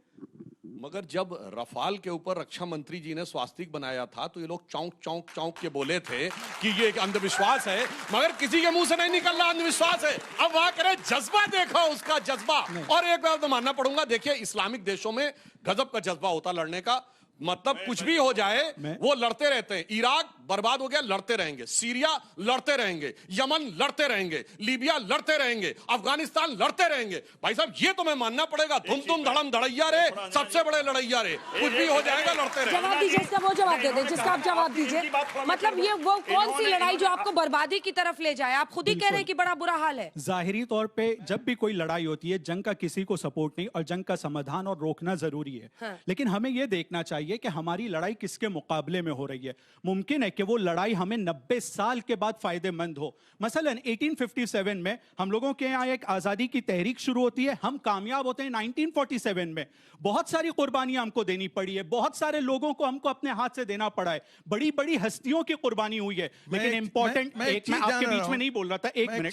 मगर जब रफाल के ऊपर रक्षा मंत्री जी ने स्वास्तिक बनाया था तो ये लोग चौंक के बोले थे कि ये एक अंधविश्वास है, मगर किसी के मुंह से नहीं निकल रहा अंधविश्वास है। अब वहां करे जज्बा, देखो उसका जज्बा। और एक बार तो मानना पड़ूंगा, देखिए इस्लामिक देशों में गजब का जज्बा होता लड़ने का। मतलब कुछ भी हो जाए वो लड़ते रहते हैं। इराक बर्बाद हो गया, लड़ते रहेंगे। सीरिया लड़ते रहेंगे, यमन लड़ते रहेंगे, लीबिया लड़ते रहेंगे, अफगानिस्तान लड़ते रहेंगे। भाई साहब, ये तो मैं मानना पड़ेगा। तुम धड़म धड़ैया रे, सबसे बड़े लड़ैया रे। कुछ भी हो जाएगा, लड़ते रहेंगे। जवाब दीजिए इसका, वो जवाब दे दें जिसका आप जवाब दीजिए। मतलब ये वो कौन सी लड़ाई जो आपको बर्बादी की तरफ ले जाए? आप खुद ही कह रहे हैं कि बड़ा बुरा हाल है। जाहिरी तौर पे जब भी कोई लड़ाई होती है, जंग का किसी को सपोर्ट नहीं, और जंग का समाधान और रोकना जरूरी है। हाँ। लेकिन हमें यह देखना चाहिए कि हमारी लड़ाई किसके मुकाबले में हो रही है। मुमकिन है कि वो लड़ाई हमें 90 साल के बाद फायदेमंद हो। मसलन 1857 में हम लोगों के यहाँ एक आजादी की तहरीक शुरू होती है, हम कामयाब होते हैं 1947 में। बहुत सारी कुर्बानियां हमको देनी पड़ी है, बहुत सारे लोगों को हमको अपने हाथ से देना पड़ा है, बड़ी बड़ी हस्तियों की कुर्बानी हुई है। लेकिन इंपॉर्टेंट, मैं आपके बीच में नहीं बोल रहा था, एक मिनट।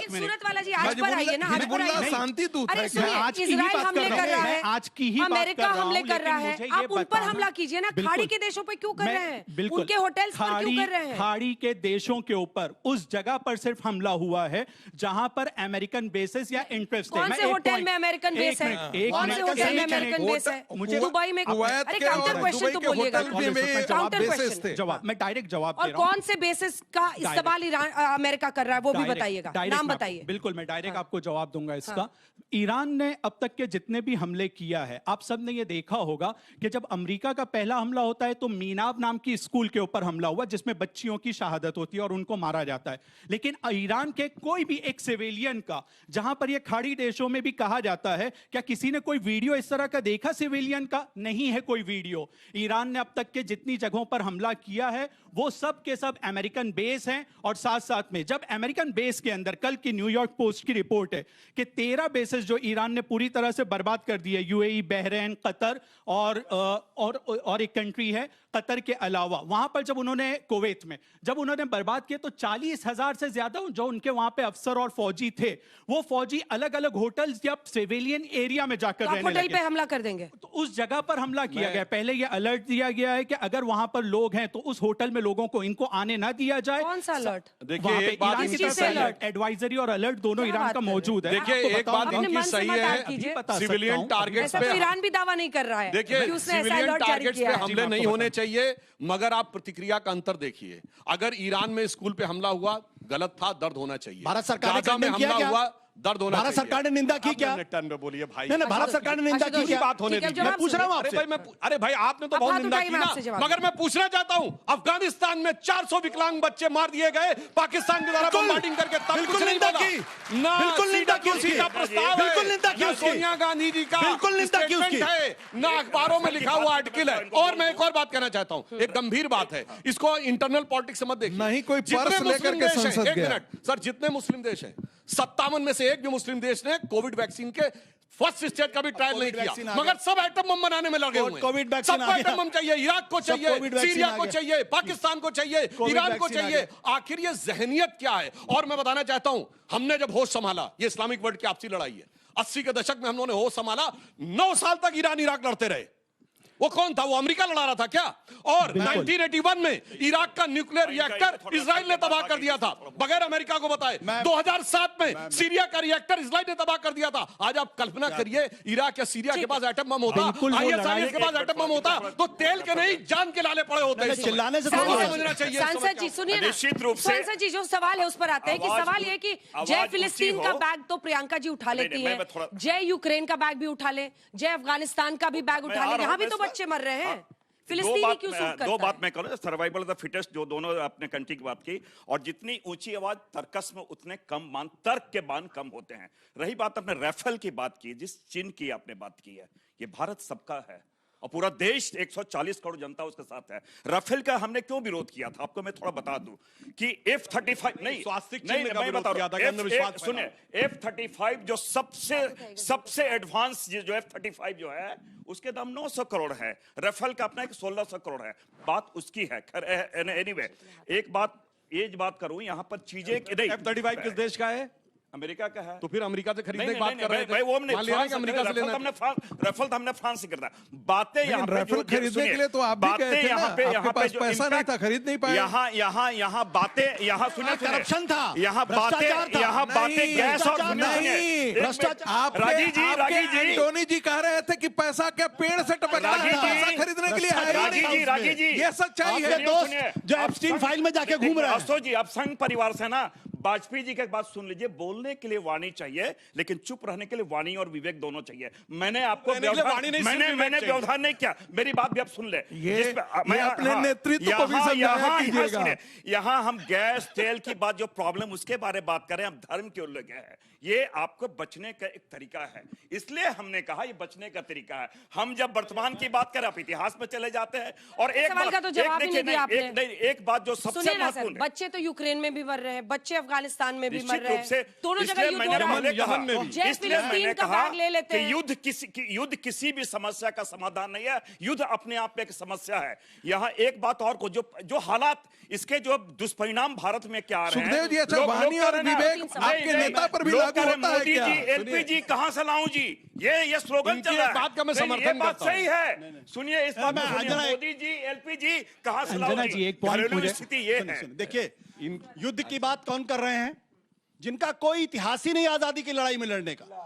सूरत वाला जी, आज पर आइए ना, आज पर आइए। शांति दूत अरे है। सुनिए, आज की ही इजराइल बात हमले कर कर रहा रहा हूं, है, मैं आज की ही बात अमेरिका कर रहा हमले हूं, कर रहा लेकिन है, मुझे ये आप उन पर बताना- हमला कीजिए ना। बिल्कुल। खाड़ी के देशों पे क्यों कर मैं- रहे हैं? बिल्कुल उनके होटल्स पर क्यों कर रहे हैं? खाड़ी के देशों के ऊपर उस जगह पर सिर्फ हमला हुआ है जहां पर अमेरिकन बेसेस या इंटरेस्ट है। कौन मैं से एक होटल point- में अमेरिकन एक बेस है? मिनट, एक कौन से मिनट, होटल में एक अमेरिकन मिनट। बेस है? मुझे दुबई में कुवैत अरे के काउंटर और क्वेश्चन दुबई तो के बोलिएगा। होटल भी में काउंटर बेसेस क्वेश्चन थे। जवाब, मैं डायरेक्ट जवाब दे और रहा हूं। कौन से बेसिस का इस्तेमाल ईरान अमेरिका कर रहा है वो भी डायरेक्ट- बताइएगा, डायरेक्ट नाम मैं बताइए। बिल्कुल, मैं डायरेक्ट आपको जवाब दूंगा इसका। ईरान ने अब तक के जितने भी हमले किया है, आप सब ने ये देखा होगा कि जब अमेरिका का पहला हमला होता है तो मीनाब नाम की स्कूल के ऊपर हमला हुआ जिसमें बच्चियों की शहादत होती है और उनको मारा जाता है। लेकिन ईरान के कोई भी एक सिविलियन का, जहां पर ये खाड़ी देशों में भी कहा जाता है, क्या किसी ने कोई वीडियो इस तरह का देखा सिविलियन का? नहीं है कोई वीडियो। ईरान ने अब तक के जितनी जगहों पर हमला किया है वो सब के सब अमेरिकन बेस हैं। और साथ साथ में जब अमेरिकन बेस के अंदर, कल की न्यूयॉर्क पोस्ट की रिपोर्ट है कि 13 बेसेस जो ईरान ने पूरी तरह से बर्बाद कर दिए, यूएई, बहरीन, कतर और एक कंट्री है कतर के अलावा, वहां पर जब उन्होंने कुवैत में जब उन्होंने बर्बाद किए तो 40,000 से ज्यादा जो उनके वहां पे अफसर और फौजी थे, वो फौजी अलग अलग होटल्स या सिविलियन एरिया में जाकर तो आप रहने होटल लगे। पे हमला कर देंगे? तो उस जगह पर हमला किया गया। पहले ये अलर्ट दिया गया है कि अगर वहां पर लोग हैं तो उस होटल में लोगों को इनको आने ना दिया जाए। कौन सा अलर्ट? देखिए, वहां पे एक बात ईरान की इनकी तरफ से सही है। अलर्ट, एडवाइजरी और अलर्ट दोनों क्या ईरान बात का कर रहे हैं? मौजूद है। देखिए, आपको एक बताऊं, बात मैं अपने इनकी मन से सही मत है, आग कीजिए। बता सकता सिविलियन हूं। टारगेट्स ऐसा पे तो ईरान भी दावा नहीं कर रहा है देखिए, कि उसने ऐसा सिविलियन अलर्ट जारी टारगेट्स किया पे है। हमले जी, मैं नहीं आपको होने चाहिए, मगर आप प्रतिक्रिया का अंतर देखिए। अगर ईरान में स्कूल पे हमला हुआ, गलत था, दर्द होना चाहिए। भारत सरकार ने गाजा में condemn किया हमला क्या? हुआ, दर्द होना भारत चाहिए। सरकार ने निंदा की आप क्या? अपने टर्न में बोलिए भाई। नहीं, भारत सरकार ने निंदा की क्या? बात होने ठीक है, दीजिए। जवाब मैं पूछ रहा हूं अरे आपसे। भाई अरे भाई आपने तो आप बहुत हाथ निंदा उठाइए, की मैं ना, आपसे जवाब मगर मैं पूछना चाहता हूं, अफगानिस्तान में 400 विकलांग बच्चे मार दिए गए पाकिस्तान के द्वारा बमबार्डिंग करके, तब बिल्कुल कुछ नहीं निंदा बोला। की। ना बिल्कुल निंदा की सीधा उसकी। प्रस्ताव है, बिल्कुल निंदा की ना उसकी। सोनिया गांधी जी का बिल्कुल निंदा की उसकी। स्टेटमेंट है, ना अखबारों में लिखा हुआ आर्टिकल है। और मैं एक और बात कहना चाहता हूं, एक गंभीर बात है, इसको इंटरनल पॉलिटिक्स से मत देखिए। नहीं कोई जितने पर्स मुस्लिम लेकर के देश हैं, संसद एक गया। मिनट सर, जितने मुस्लिम देश हैं, 57 में से एक भी मुस्लिम देश ने कोविड वैक्सीन के फर्स्ट स्टेज का भी ट्रायल नहीं वैक्सीन किया, आ मगर सब एटम बम बनाने में लगे हुए हैं। कोविड वैक्सीन सबको आ गया। एटम बम चाहिए, इराक को सब चाहिए, कोविड वैक्सीन सीरिया आ को गया। चाहिए, पाकिस्तान को चाहिए, कोविड ईरान को वैक्सीन आ चाहिए। गया। आखिर ये जहनियत क्या है? और मैं बताना चाहता हूं, हमने जब होश संभाला, ये इस्लामिक वर्ल्ड की आपसी लड़ाई है, 80 के दशक में हमने होश संभाला, 9 साल तक ईरान इराक लड़ते रहे। वो कौन था? वो अमेरिका लड़ा रहा था क्या? और 1981 में इराक का न्यूक्लियर रिएक्टर इजराइल ने तबाह कर दिया था बगैर अमेरिका को बताए। 2007 में सीरिया का रिएक्टर इजराइल ने तबाह कर दिया था। आज आप कल्पना करिए, इराक या सीरिया के पास एटम बम होता, बिल्कुल वो ISIS के पास एटम बम होता, तो तेल के नहीं जान के लाले पड़े होते। इस समय। चिल्लाने से थोड़ा थोड़ा समझना चाहिए। इस समय सांसद जी क्या सुनिए ना, निश्चित रूप से- सांसद जी जो सवाल है उस पर आते हैं कि आवाज सवाल ये है कि आवाज जय ऊंची फिलिस्तीन हो। का बैग तो प्रियंका जी उठा लेती मैं हैं, थोड़ा- जय यूक्रेन का बैग भी उठा ले, जय अफगानिस्तान का भी बैग मैं उठा आ ले, रहा यहाँ हूं, भी तो मैं बच्चे मर रहे हैं। दो फिलिस्तीनी बात क्यों सूट करता दो बात है? मैं करूं, सर्वाइवल ऑफ द फिटेस्ट, जो दोनों अपने कंट्री की बात की, और जितनी ऊंची आवाज तर्कस में उतने कम मान, तर्क के मान कम होते हैं। रही बात आपने राफेल की बात की, जिस चिन्ह की आपने बात की है, ये भारत सबका है और पूरा देश 140 करोड़ जनता उसके साथ है। राफेल का हमने क्यों विरोध किया था, आपको मैं थोड़ा बता दूं कि F-35 नहीं, स्वास्तिक नहीं, चिन्ह का मैं विरोध बता किया रहा था कि हूं, अंधविश्वास सुनिए, F-35 जो सबसे एडवांस जो F-35 जो है, उसके दाम 900 करोड़ है। राफेल का अपना एक 1600 करोड़ है। बात उसकी है। एनीवे, एक बात करूं, यहां पर चीजें नहीं, F-35 किस देश का है? अमेरिका का है। तो फिर अमेरिका से खरीदने की बात कर रहे थे। भाई, वो हमने मान लिया कि अमेरिका से लेना है। राफेल तो हमने फ्रांस से करता है। बातें यहाँ पे राफेल खरीदने के लिए तो आप भी गए थे ना, आपके पास पैसा नहीं था, खरीद नहीं पाए। यहाँ बातें, यहाँ सुनिए, करप्शन था, यहाँ भ्रष्टाचार था। बातें गैस और नहीं, राजी जी एंटोनी जी कह रहे थे कि पैसा क्या पेड़ से टपकता राजी है, जी, पैसा खरीदने के लिए है। राजी जी, ये सच्चाई आपके है। दोस्त जो एप्स्टीन फाइल में जाके घूम रहे हैं। अफसोस जी, आप संघ परिवार से ना, वाजपेयी जी की एक बात सुन लीजिए, बोलने के लिए वाणी चाहिए, लेकिन चुप रहने के लिए वाणी और विवेक दोनों चाहिए। मैंने आपको कहने के लिए वाणी नहीं, सिर्फ विवेक मैंने चाहिए। व्यवधान नहीं किया, मेरी बात भी आप सुन ले। ये अपने नेतृत्व को भी समझाया कीजिएगा। यहाँ हम गैस तेल की बात, जो प्रॉब्लम उसके बारे में बात करें, हम धर्म के उल्लेख है, ये आपको बचने का एक तरीका है, इसलिए हमने कहा ये बचने का तरीका है। हम जब वर्तमान की बात करें, आप इतिहास में चले जाते हैं। और एक सवाल बात, का तो जवाब ही नहीं दिया आपने। एक बात जो सबसे सुनिए ना सर, महत्वपूर्ण है, बच्चे तो यूक्रेन में भी मर रहे हैं, बच्चे अफगानिस्तान में भी मर निश्चित रहे रूप से हैं, दोनों जगह इसलिए युद्ध मैंने हो रहा पहले है। कहा, यमन में भी। जय इसलिए फिलिस्तीन मैंने का कहा भाग ले लेते कि हैं। युद्ध किसी भी समस्या का समाधान नहीं है, युद्ध अपने आप में एक समस्या है। यहाँ एक बात और को जो हालात इसके जो दुष्परिणाम भारत में क्या आ रहे हैं, सुखदेव जी, अच्छा, लोग वाणी कह और रहे हैं ना, विवेक आपके नहीं, नेता पर भी लोग लागू कह रहे होता है मोदी क्या? जी एलपीजी कहां से लाऊं जी, ये स्लोगन इनकी चल रहा एक है। बात का मैं नहीं, समर्थन ये बात करता हूं। सही है, सुनिए इस बात मैं को सुनिए, अंजना मोदी जी एलपीजी कहां से लाऊं अंजना जी, एक point घरेलू मुझे- स्थिति ये है। देखिए, युद्ध की बात कौन कर रहे हैं? जिनका कोई इतिहास ही नहीं आजादी की लड़ाई में लड़ने का।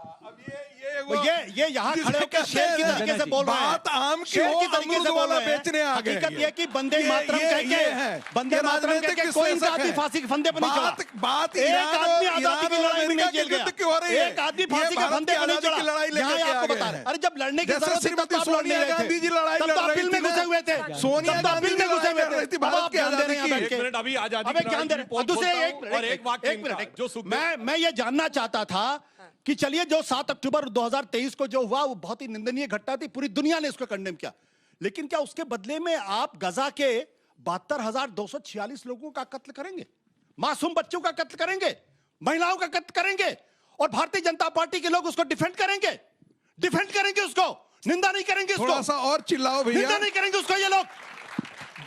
ये यहाँ खड़े होकर शेर की तरीके से बोल रहे हैं। बात आम की शेर हो, की तरीके अमरूद से बोल वाला रहे हैं। बेचने आ गए हकीकत हैं ये कि बंदे ये- मातरम ये- कह ये है। के बंदे ये मातरम कह के राजनीतिक कोई विश्लेषक आदमी है। फांसी के फंदे पर नहीं चढ़ा। बात एक ईरान आदमी और आजादी की ईरान और लड़ाई में अमेरिका नहीं के जेल गया। युद्ध क्यों हो रही है? एक आदमी ये फांसी के भारत फंदे की पर नहीं आजादी की चढ़ा। लड़ाई लेकर यहाँ के आपको आ बता गए रहे हैं। अरे जब लड़ने की जैसे जरूरत थी तब श्रीमती तो आप लड़ नहीं सोनिया रहे गांधी जी थे। लड़ाई तब लड़ तो आप रही बिल में थी घुसे ना। हुए थे। सोनिया तब तो आप गांधी बिल में लड़ाई घुसे हुए लड़ रही थे। थी अब भारत आप की ध्यान दे रहे हैं आजादी यहाँ की। बैठ के। एक मिनट, अभी आजादी अबे की ध्यान दे लड़ाई रहे की और दूसरे बोलता एक हूं, मिनट और एक वाक्य एक इनका, मिनट जो सुखदेव- मैं ये जानना चाहता था कि चलिए जो 7 अक्टूबर 2023 को जो हुआ वो बहुत ही निंदनीय घटना थी, पूरी दुनिया ने इसको कंडेम किया, लेकिन क्या उसके बदले में आप गजा के 72,246 लोगों का कत्ल करेंगे, मासूम बच्चों का कत्ल करेंगे, महिलाओं का कत्ल करेंगे और भारतीय जनता पार्टी के लोग उसको डिफेंड करेंगे उसको, निंदा नहीं करेंगे उसको, थोड़ा सा और चिल्लाओ भैया। निंदा नहीं करेंगे उसको। ये लोग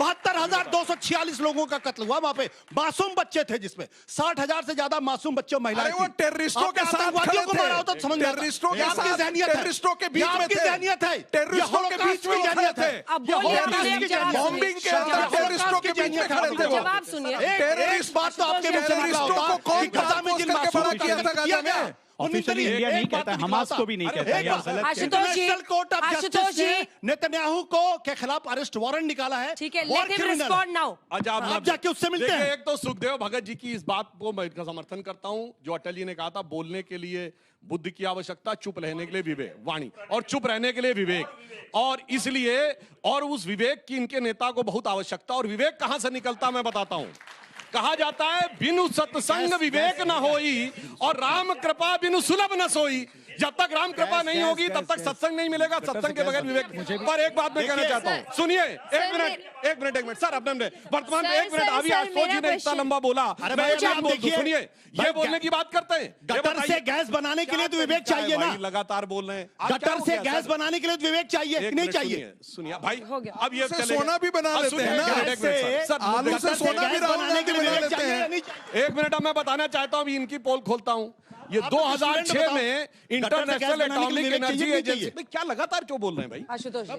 72,246 लोगों का कत्ल हुआ वहां पे, मासूम बच्चे थे जिसमें 60,000 से ज्यादा मासूम बच्चे और महिलाएं अरे वो थी। टेररिस्टों आपने के साथ आतंकवादियों खड़े को थे। मारा होता तो समझ में आता। टेररिस्टों के ये आपकी साथ, ज़हनियत है। टेररिस्टों के बीच ये में आपकी थे। ज़हनियत है। टेररिस्टों ये के हॉलोकॉस्ट बीच में की वो ज़हनियत खड़े है। थे। अब ये बोलिए, हॉलोकॉस्ट आप की जवाब ज़हनियत है। बॉम्बिंग के अंदर हॉलोकॉस्ट टेररिस्टों के की बीच में ज़हनियत है। खड़े थे वो। जवाब सुनिए। एक बात तो आपके मुंह से निकला होता टेररिस्टों को कौन कि गजा में जिन करके मासूमों बड़ा का किया था कत्ल गजा में? गया, ऑफिशियली इंडिया नहीं कहता, हमास को भी नहीं कहता, ये आप गलत कह रहे हैं। Ashutosh ji, international court of Ashutosh justice ji. ने नेतन्याहू को के खिलाफ अरेस्ट वारंट निकाला है। ठीक है, War let him criminal है। respond now. अच्छा, आप जाके उससे मिलते देखिए, हैं। एक तो सुखदेव भगत जी की इस बात को मैं इनका समर्थन करता हूं, जो अटल जी ने कहा था, बोलने के लिए बुद्धि की आवश्यकता, चुप रहने के लिए विवेक, वाणी, और चुप रहने के लिए विवेक, और इसलिए और उस विवेक की इनके नेता को बहुत आवश्यकता। और विवेक कहां से निकलता मैं बताता हूं। कहा जाता है बिनु सत्संग विवेक न होई और राम कृपा बिनु सुलभ न सोई। जब तक राम कृपा नहीं होगी तब तक सत्संग नहीं मिलेगा, सत्संग के बगैर विवेक। पर एक बात मैं कहना चाहता हूं, सुनिए, एक मिनट सर, अपने वर्तमान में एक मिनट, अभी आशुतोष जी ने इतना लंबा बोला, अरे मैं भाई, एक बात आप बोल दूं, देखिए, सुनिए, ये भाई, बोलने की बात करते हैं, ये गटर से बताइए, गैस बनाने के लिए तो विवेक क्या है चाहिए ना। भाई, लगातार बोल रहे हैं। आप क्या गटर हो से गया, गैस सर? बनाने के लिए तो विवेक चाहिए एक कि नहीं मिनट चाहिए? सुनिए भाई, हो गया। अब ये उससे चलेगा। सोना भी बना अब लेते सुनिए, हैं ना। एक मिनट, सर, आलू मुद्दे- से सोना भी राहुल गांधी बना लेते हैं। एक मिनट, अब मैं बताना चाहता हूं, अभी इनकी पोल खोलता हूं। ये आप तो 2006 स्टूडेंट में बताओ, गटर से इंटरनेशनल गैस बनाने के लिए एटॉमिक विवेक एनर्जी चाहिए कि नहीं एजेंसी, चाहिए? भाई क्या लगातार क्यों बोल रहे हैं भाई? आशुतोष जी,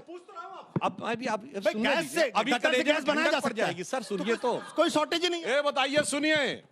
अब अभी आप भाई, सुनने गैस दीजिए। से अभी गटर से कलेजे गैस में बनाया जा ठंडक पड़ सकता है। जाएगी। सर सुनिए तो, कोई शॉर्टेज ही नहीं है। ये बताइए, सुनिए,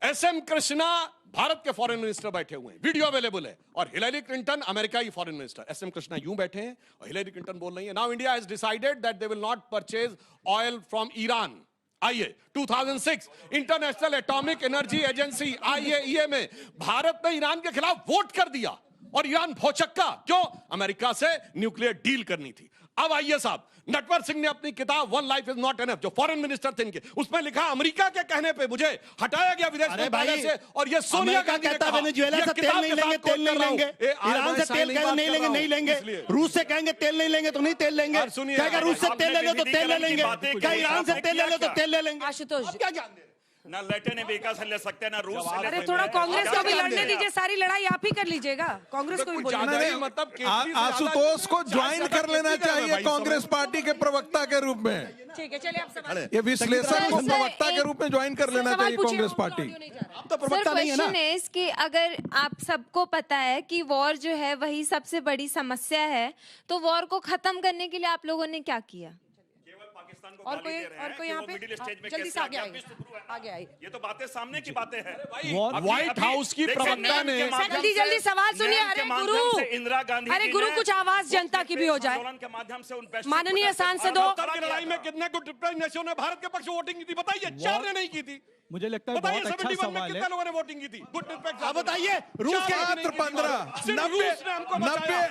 एसएम कृष्णा भारत के फॉरेन मिनिस्टर बैठे हुए हैं, वीडियो अवेलेबल है, और हिलेरी क्लिंटन अमेरिका की फॉरेन मिनिस्टर। एसएम कृष्णा यूं बैठे हैं और हिलेरी क्लिंटन बोल रही है, now India has decided that they will not purchase oil from Iran. आइए, 2006 international atomic energy agency IAEA में भारत ने ईरान के खिलाफ वोट कर दिया और ईरान भौचक्का, क्यों? अमेरिका से न्यूक्लियर डील करनी थी। अब आइए साहब, नटवर सिंह ने अपनी किताब one life is not enough, जो फॉरेन मिनिस्टर थे इनके, उसमें लिखा अमेरिका के कहने पे मुझे हटाया गया विदेश मंत्रालय से, और ये सोनिया अमेरिका गांधी ने कहता है कहा, वेनेजुएला ये से तेल किताब नहीं के लेंगे, साथ तेल नहीं कोट कर रहा हूं। लेंगे। ईरान से तेल कहेंगे नहीं लेंगे, नहीं लेंगे। इसलिए। रूस से कहेंगे तेल नहीं लेंगे तो नहीं तेल लेंगे। और सुनिए, कहेगा रूस से तेल ले लो तो तेल ले लेंगे। बातें क्या ईरान से तेल ले लो तो तेल ले लेंगे। आशुतोष अब जी, क्या ज्ञान दे रहे हैं? ना लैटिन अमेरिका से ले सकते हैं, ना रूस से ले अरे सकते थोड़ा हैं। कांग्रेस को भी क्या लड़ने ध्यान दीजिए, सारी लड़ाई आप ही कर लीजिएगा, कांग्रेस को भी कुछ ज्यादा बोलिए। ही मतलब केजरी से आशुतोष को ज्यादा- ज्वाइन ज्यादा कर लेना केजरी का है चाहिए भाई, कांग्रेस पार्टी के प्रवक्ता के रूप में। ठीक है, चलिए आप सवाल ये विश्लेषक को सर, प्रवक्ता के रूप में ज्वाइन कर लेना सवाल चाहिए पूछिए, कांग्रेस वो पार्टी। ऑडियो नहीं जा रहा। आप तो सर प्रवक्ता नहीं है ना। क्वेश्चन इज कि अगर आप सबको पता है कि वॉर जो है वही सबसे बड़ी समस्या है, तो वॉर को खत्म करने के लिए आप लोगों ने क्या किया? केवल पाकिस्तान को और गाली कोई दे रहे और हैं कोई कि यहाँ वो पे मिडिल स्टेज में जल्दी कैसे से आगे आ आइए, गया, अब शुरू हुआ है। आगे आइए। ये तो बातें सामने की बातें हैं। व्हाइट हाउस की प्रवक्ता ने जल्दी जल्दी सवाल सुनिए। अरे गुरु, इंदिरा गांधी अरे जी गुरु, ने कुछ आवाज जनता की भी हो जाए। आंदोलन के माध्यम से उन वैश्विक माननीय मुद्दों पर सांसदों, वार्ता की लड़ाई में कितने को डिफरेंट नेशनों ने भारत के पक्ष में वोटिंग की थी बताइए? 4 ने नहीं की थी। मुझे लगता है बताइए बहुत अच्छा 71 में सवाल कितने है। लोगों ने वोटिंग की थी? गुड निरपेक्ष आप बताइए, रूस के मात्र 15,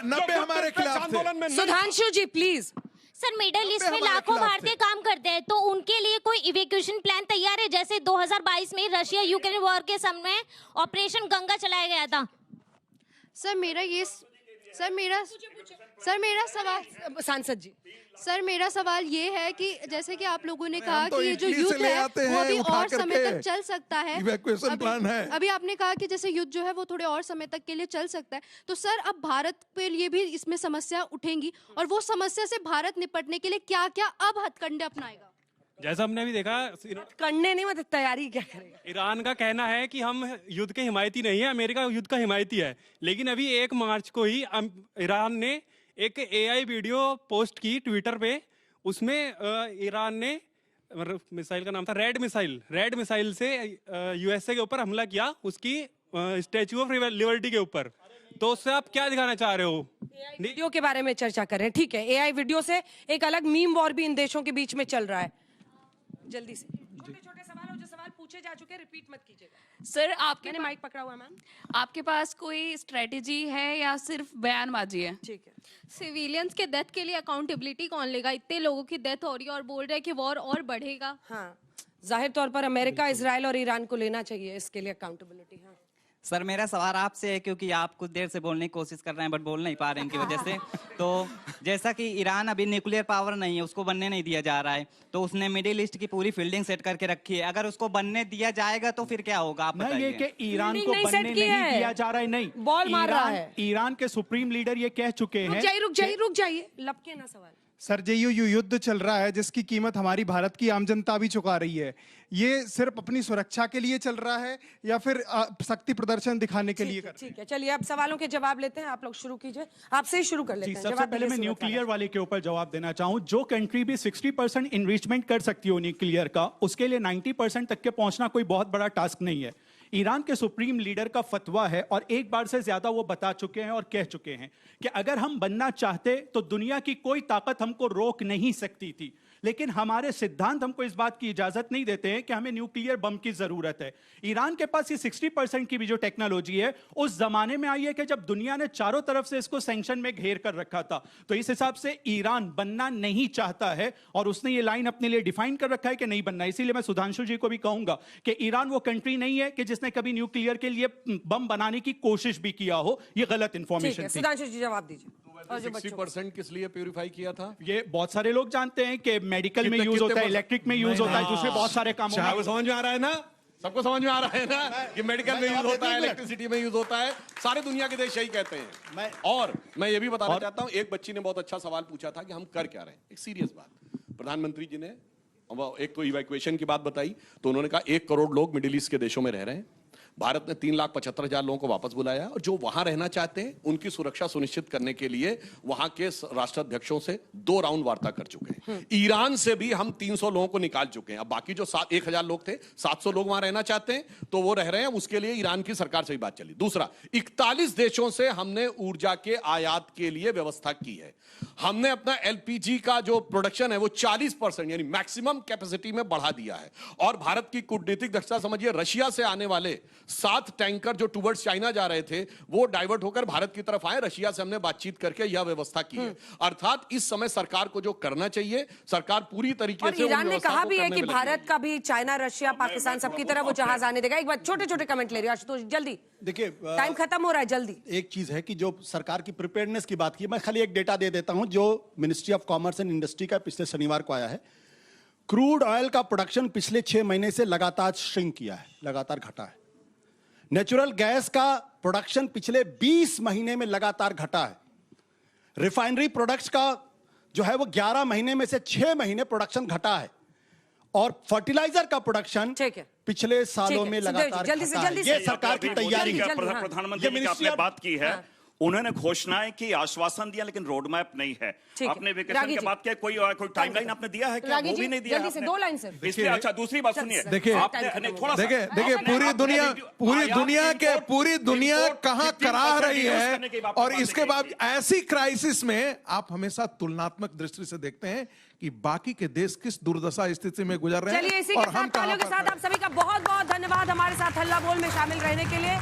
90 हमारे खिलाफ थे। आंदोलन में सुधांशु जी प्लीज। सर मिडिल ईस्ट में हमारे लाखों खिलाफ भारतीय थे। काम करते हैं, तो उनके लिए कोई इवैक्यूएशन प्लान तैयार है? जैसे 2022 में रशिया यूक्रेन वॉर के समय ऑपरेशन गंगा चलाया गया था। सर मेरा ये सर मेरा सवाल सांसद जी, सर मेरा सवाल ये है कि जैसे कि आप लोगों ने कहा हम तो कि ये जो इटली से युद्ध ले है आते वो हैं अभी उठा और समय करके। तक चल सकता है। Evacuation plan है। अभी आपने कहा कि जैसे युद्ध जो है वो थोड़े और समय तक के लिए चल सकता है, तो सर अब भारत के लिए भी इसमें समस्या उठेंगी, और वो समस्या से भारत निपटने के लिए क्या क्या अब हथकंडे अपनाएगा? जैसा हमने अभी देखा, करने नहीं मतलब तैयारी क्या करेगा? ईरान का कहना है कि हम युद्ध के हिमायती नहीं है, अमेरिका युद्ध का हिमायती है। लेकिन अभी 1 मार्च को ही ईरान ने एक AI वीडियो पोस्ट की ट्विटर पे। उसमें ईरान ने, मिसाइल का नाम था रेड मिसाइल से USA के ऊपर हमला किया, उसकी स्टैच्यू ऑफ लिबर्टी के ऊपर। तो उससे आप क्या दिखाना चाह रहे हो? वीडियो के बारे में चर्चा कर रहे हैं, ठीक है। AI वीडियो से एक अलग मीम वॉर भी इन देशों के बीच में चल रहा है। जल्दी से छोटे-छोटे सवाल, और जो सवाल पूछे जा चुके हैं रिपीट मत कीजिएगा। सर आपके मैंने माइक पकड़ा हुआ है मैम। आपके पास कोई स्ट्रेटेजी है या सिर्फ बयानबाजी है? ठीक है। सिविलियंस के डेथ के लिए अकाउंटेबिलिटी कौन लेगा? इतने लोगों की डेथ हो रही है और बोल रहे हैं कि वॉर और बढ़ेगा। हाँ, जाहिर तौर पर अमेरिका, इजराइल और ईरान को लेना चाहिए इसके लिए अकाउंटेबिलिटी। हाँ सर मेरा सवाल आपसे है, क्योंकि आप कुछ देर से बोलने की कोशिश कर रहे हैं बट बोल नहीं पा रहे हैं इनकी वजह से। तो जैसा कि ईरान अभी न्यूक्लियर पावर नहीं है, उसको बनने नहीं दिया जा रहा है, तो उसने मिडिल ईस्ट की पूरी फील्डिंग सेट करके रखी है। अगर उसको बनने दिया जाएगा तो फिर क्या होगा, आप नहीं, बताइए। ये कि ईरान को नहीं बनने सेट की नहीं है। दिया जा रहा है, नहीं बॉल मार रहा है। ईरान के सुप्रीम लीडर ये कह चुके हैं। रुक जाइए, लपके ना सवाल। सर जो युद्ध चल रहा है जिसकी कीमत हमारी भारत की आम जनता भी चुका रही है, ये सिर्फ अपनी सुरक्षा के लिए चल रहा है या फिर शक्ति प्रदर्शन दिखाने के लिए कर? ठीक है, चलिए अब सवालों के जवाब लेते हैं। आप लोग शुरू कीजिए, आपसे ही शुरू कर लेते हैं। सबसे पहले मैं न्यूक्लियर वाले के ऊपर जवाब देना चाहूं। जो कंट्री भी 60% इनरिचमेंट कर सकती हो न्यूक्लियर का, उसके लिए 90% तक के पहुंचना कोई बहुत बड़ा टास्क नहीं है। ईरान के सुप्रीम लीडर का फतवा है, और एक बार से ज्यादा वो बता चुके हैं और कह चुके हैं कि अगर हम बनना चाहते तो दुनिया की कोई ताकत हमको रोक नहीं सकती थी, लेकिन हमारे सिद्धांत हमको इस बात की इजाजत नहीं देते हैं कि हमें न्यूक्लियर बम की जरूरत है। ईरान के पास ये 60% की भी जो टेक्नोलॉजी है उस जमाने में आई है कि जब दुनिया ने चारों तरफ से इसको सैंक्शन में घेर कर रखा था। तो इस हिसाब से ईरान बनना नहीं चाहता है, और उसने ये लाइन अपने लिए डिफाइन कर रखा है कि नहीं बनना। इसीलिए मैं सुधांशु जी को भी कहूंगा कि ईरान वो कंट्री नहीं है कि जिसने कभी न्यूक्लियर के लिए बम बनाने की कोशिश भी किया हो। ये गलत इंफॉर्मेशन थी। सुधांशु जी जवाब दीजिए। 60% किस लिए प्यूरिफाई किया था? ये बहुत सारे लोग जानते हैं कि मेडिकल में यूज होता है, इलेक्ट्रिक में यूज होता है, दूसरे बहुत सारे कामों में। समझ में आ रहा है ना? सबको समझ में आ रहा है ना कि मेडिकल में यूज होता है, इलेक्ट्रिसिटी में यूज होता है। सारे दुनिया के देश यही कहते हैं। और मैं ये भी बताना चाहता हूं, एक बच्ची ने बहुत अच्छा सवाल पूछा था कि हम कर क्या रहे हैं। एक सीरियस बात, प्रधानमंत्री जी ने एक तो इवैक्यूएशन की बात बताई, तो उन्होंने कहा 1 करोड़ लोग मिडिल ईस्ट के देशों में रह रहे हैं। भारत ने 3,75,000 लोगों को वापस बुलाया, और जो वहां रहना चाहते हैं उनकी सुरक्षा सुनिश्चित करने के लिए वहां के राष्ट्राध्यक्षों से 2 राउंड वार्ता कर चुके हैं। ईरान से भी हम 300 लोगों को निकाल चुके हैं। अब बाकी जो 1,000 लोग थे, 700 लोग वहां रहना चाहते हैं, तो वो रह रहे हैं। उसके लिए ईरान की सरकार से भी बात चली। दूसरा, 41 देशों से हमने ऊर्जा के आयात के लिए व्यवस्था की है। हमने अपना LPG का जो प्रोडक्शन है वो 40% यानी मैक्सिमम कैपेसिटी में बढ़ा दिया है। और भारत की कूटनीतिक दक्षता समझिए, रशिया से आने वाले 7 टैंकर जो टुवर्ड्स चाइना जा रहे थे वो डाइवर्ट होकर भारत की तरफ आए। रशिया से हमने बातचीत करके यह व्यवस्था की है। अर्थात इस समय सरकार को जो करना चाहिए, सरकार पूरी तरीके से। ईरान ने कहा भी है कि भारत का भी चाइना, रशिया, पाकिस्तान सबकी तरह वो जहाज आने देगा। एक बार छोटे-छोटे कमेंट ले रहे हैं आशुतोष, जल्दी देखिए, टाइम खत्म हो रहा है, जल्दी। एक चीज है कि जो सरकार की प्रिपेयर्डनेस की बात की, मैं खाली एक डेटा दे देता हूं जो ministry of commerce and industry का पिछले शनिवार को आया है। क्रूड ऑयल का प्रोडक्शन पिछले 6 महीने से लगातार श्रिंक किया है, लगातार घटा है। नेचुरल गैस का प्रोडक्शन पिछले 20 महीने में लगातार घटा है। रिफाइनरी प्रोडक्ट्स का जो है वो 11 महीने में से 6 महीने प्रोडक्शन घटा है। और फर्टिलाइजर का प्रोडक्शन पिछले सालों में लगातार घटा है। ये सरकार की तैयारी है। प्रधानमंत्री जी की आपने बात की है, उन्होंने घोषणाएं की, आश्वासन दिया, लेकिन रोड मैप नहीं है। आपने वेकेशन के बाद क्या कोई टाइमलाइन आपने दिया है क्या? वो भी नहीं दिया। जल्दी से 2 लाइन से। इसलिए अच्छा, दूसरी बात सुनिए। देखिए पूरी दुनिया कहां कराह रही है, और इसके बाद ऐसी क्राइसिस में आप हमेशा तुलनात्मक दृष्टि से देखते हैं कि बाकी के देश किस दुर्दशा स्थिति में गुजर रहे हैं। चलिए इसी के साथ तालियों के साथ आप सभी का बहुत बहुत धन्यवाद हमारे साथ हल्ला बोल में शामिल रहने के लिए।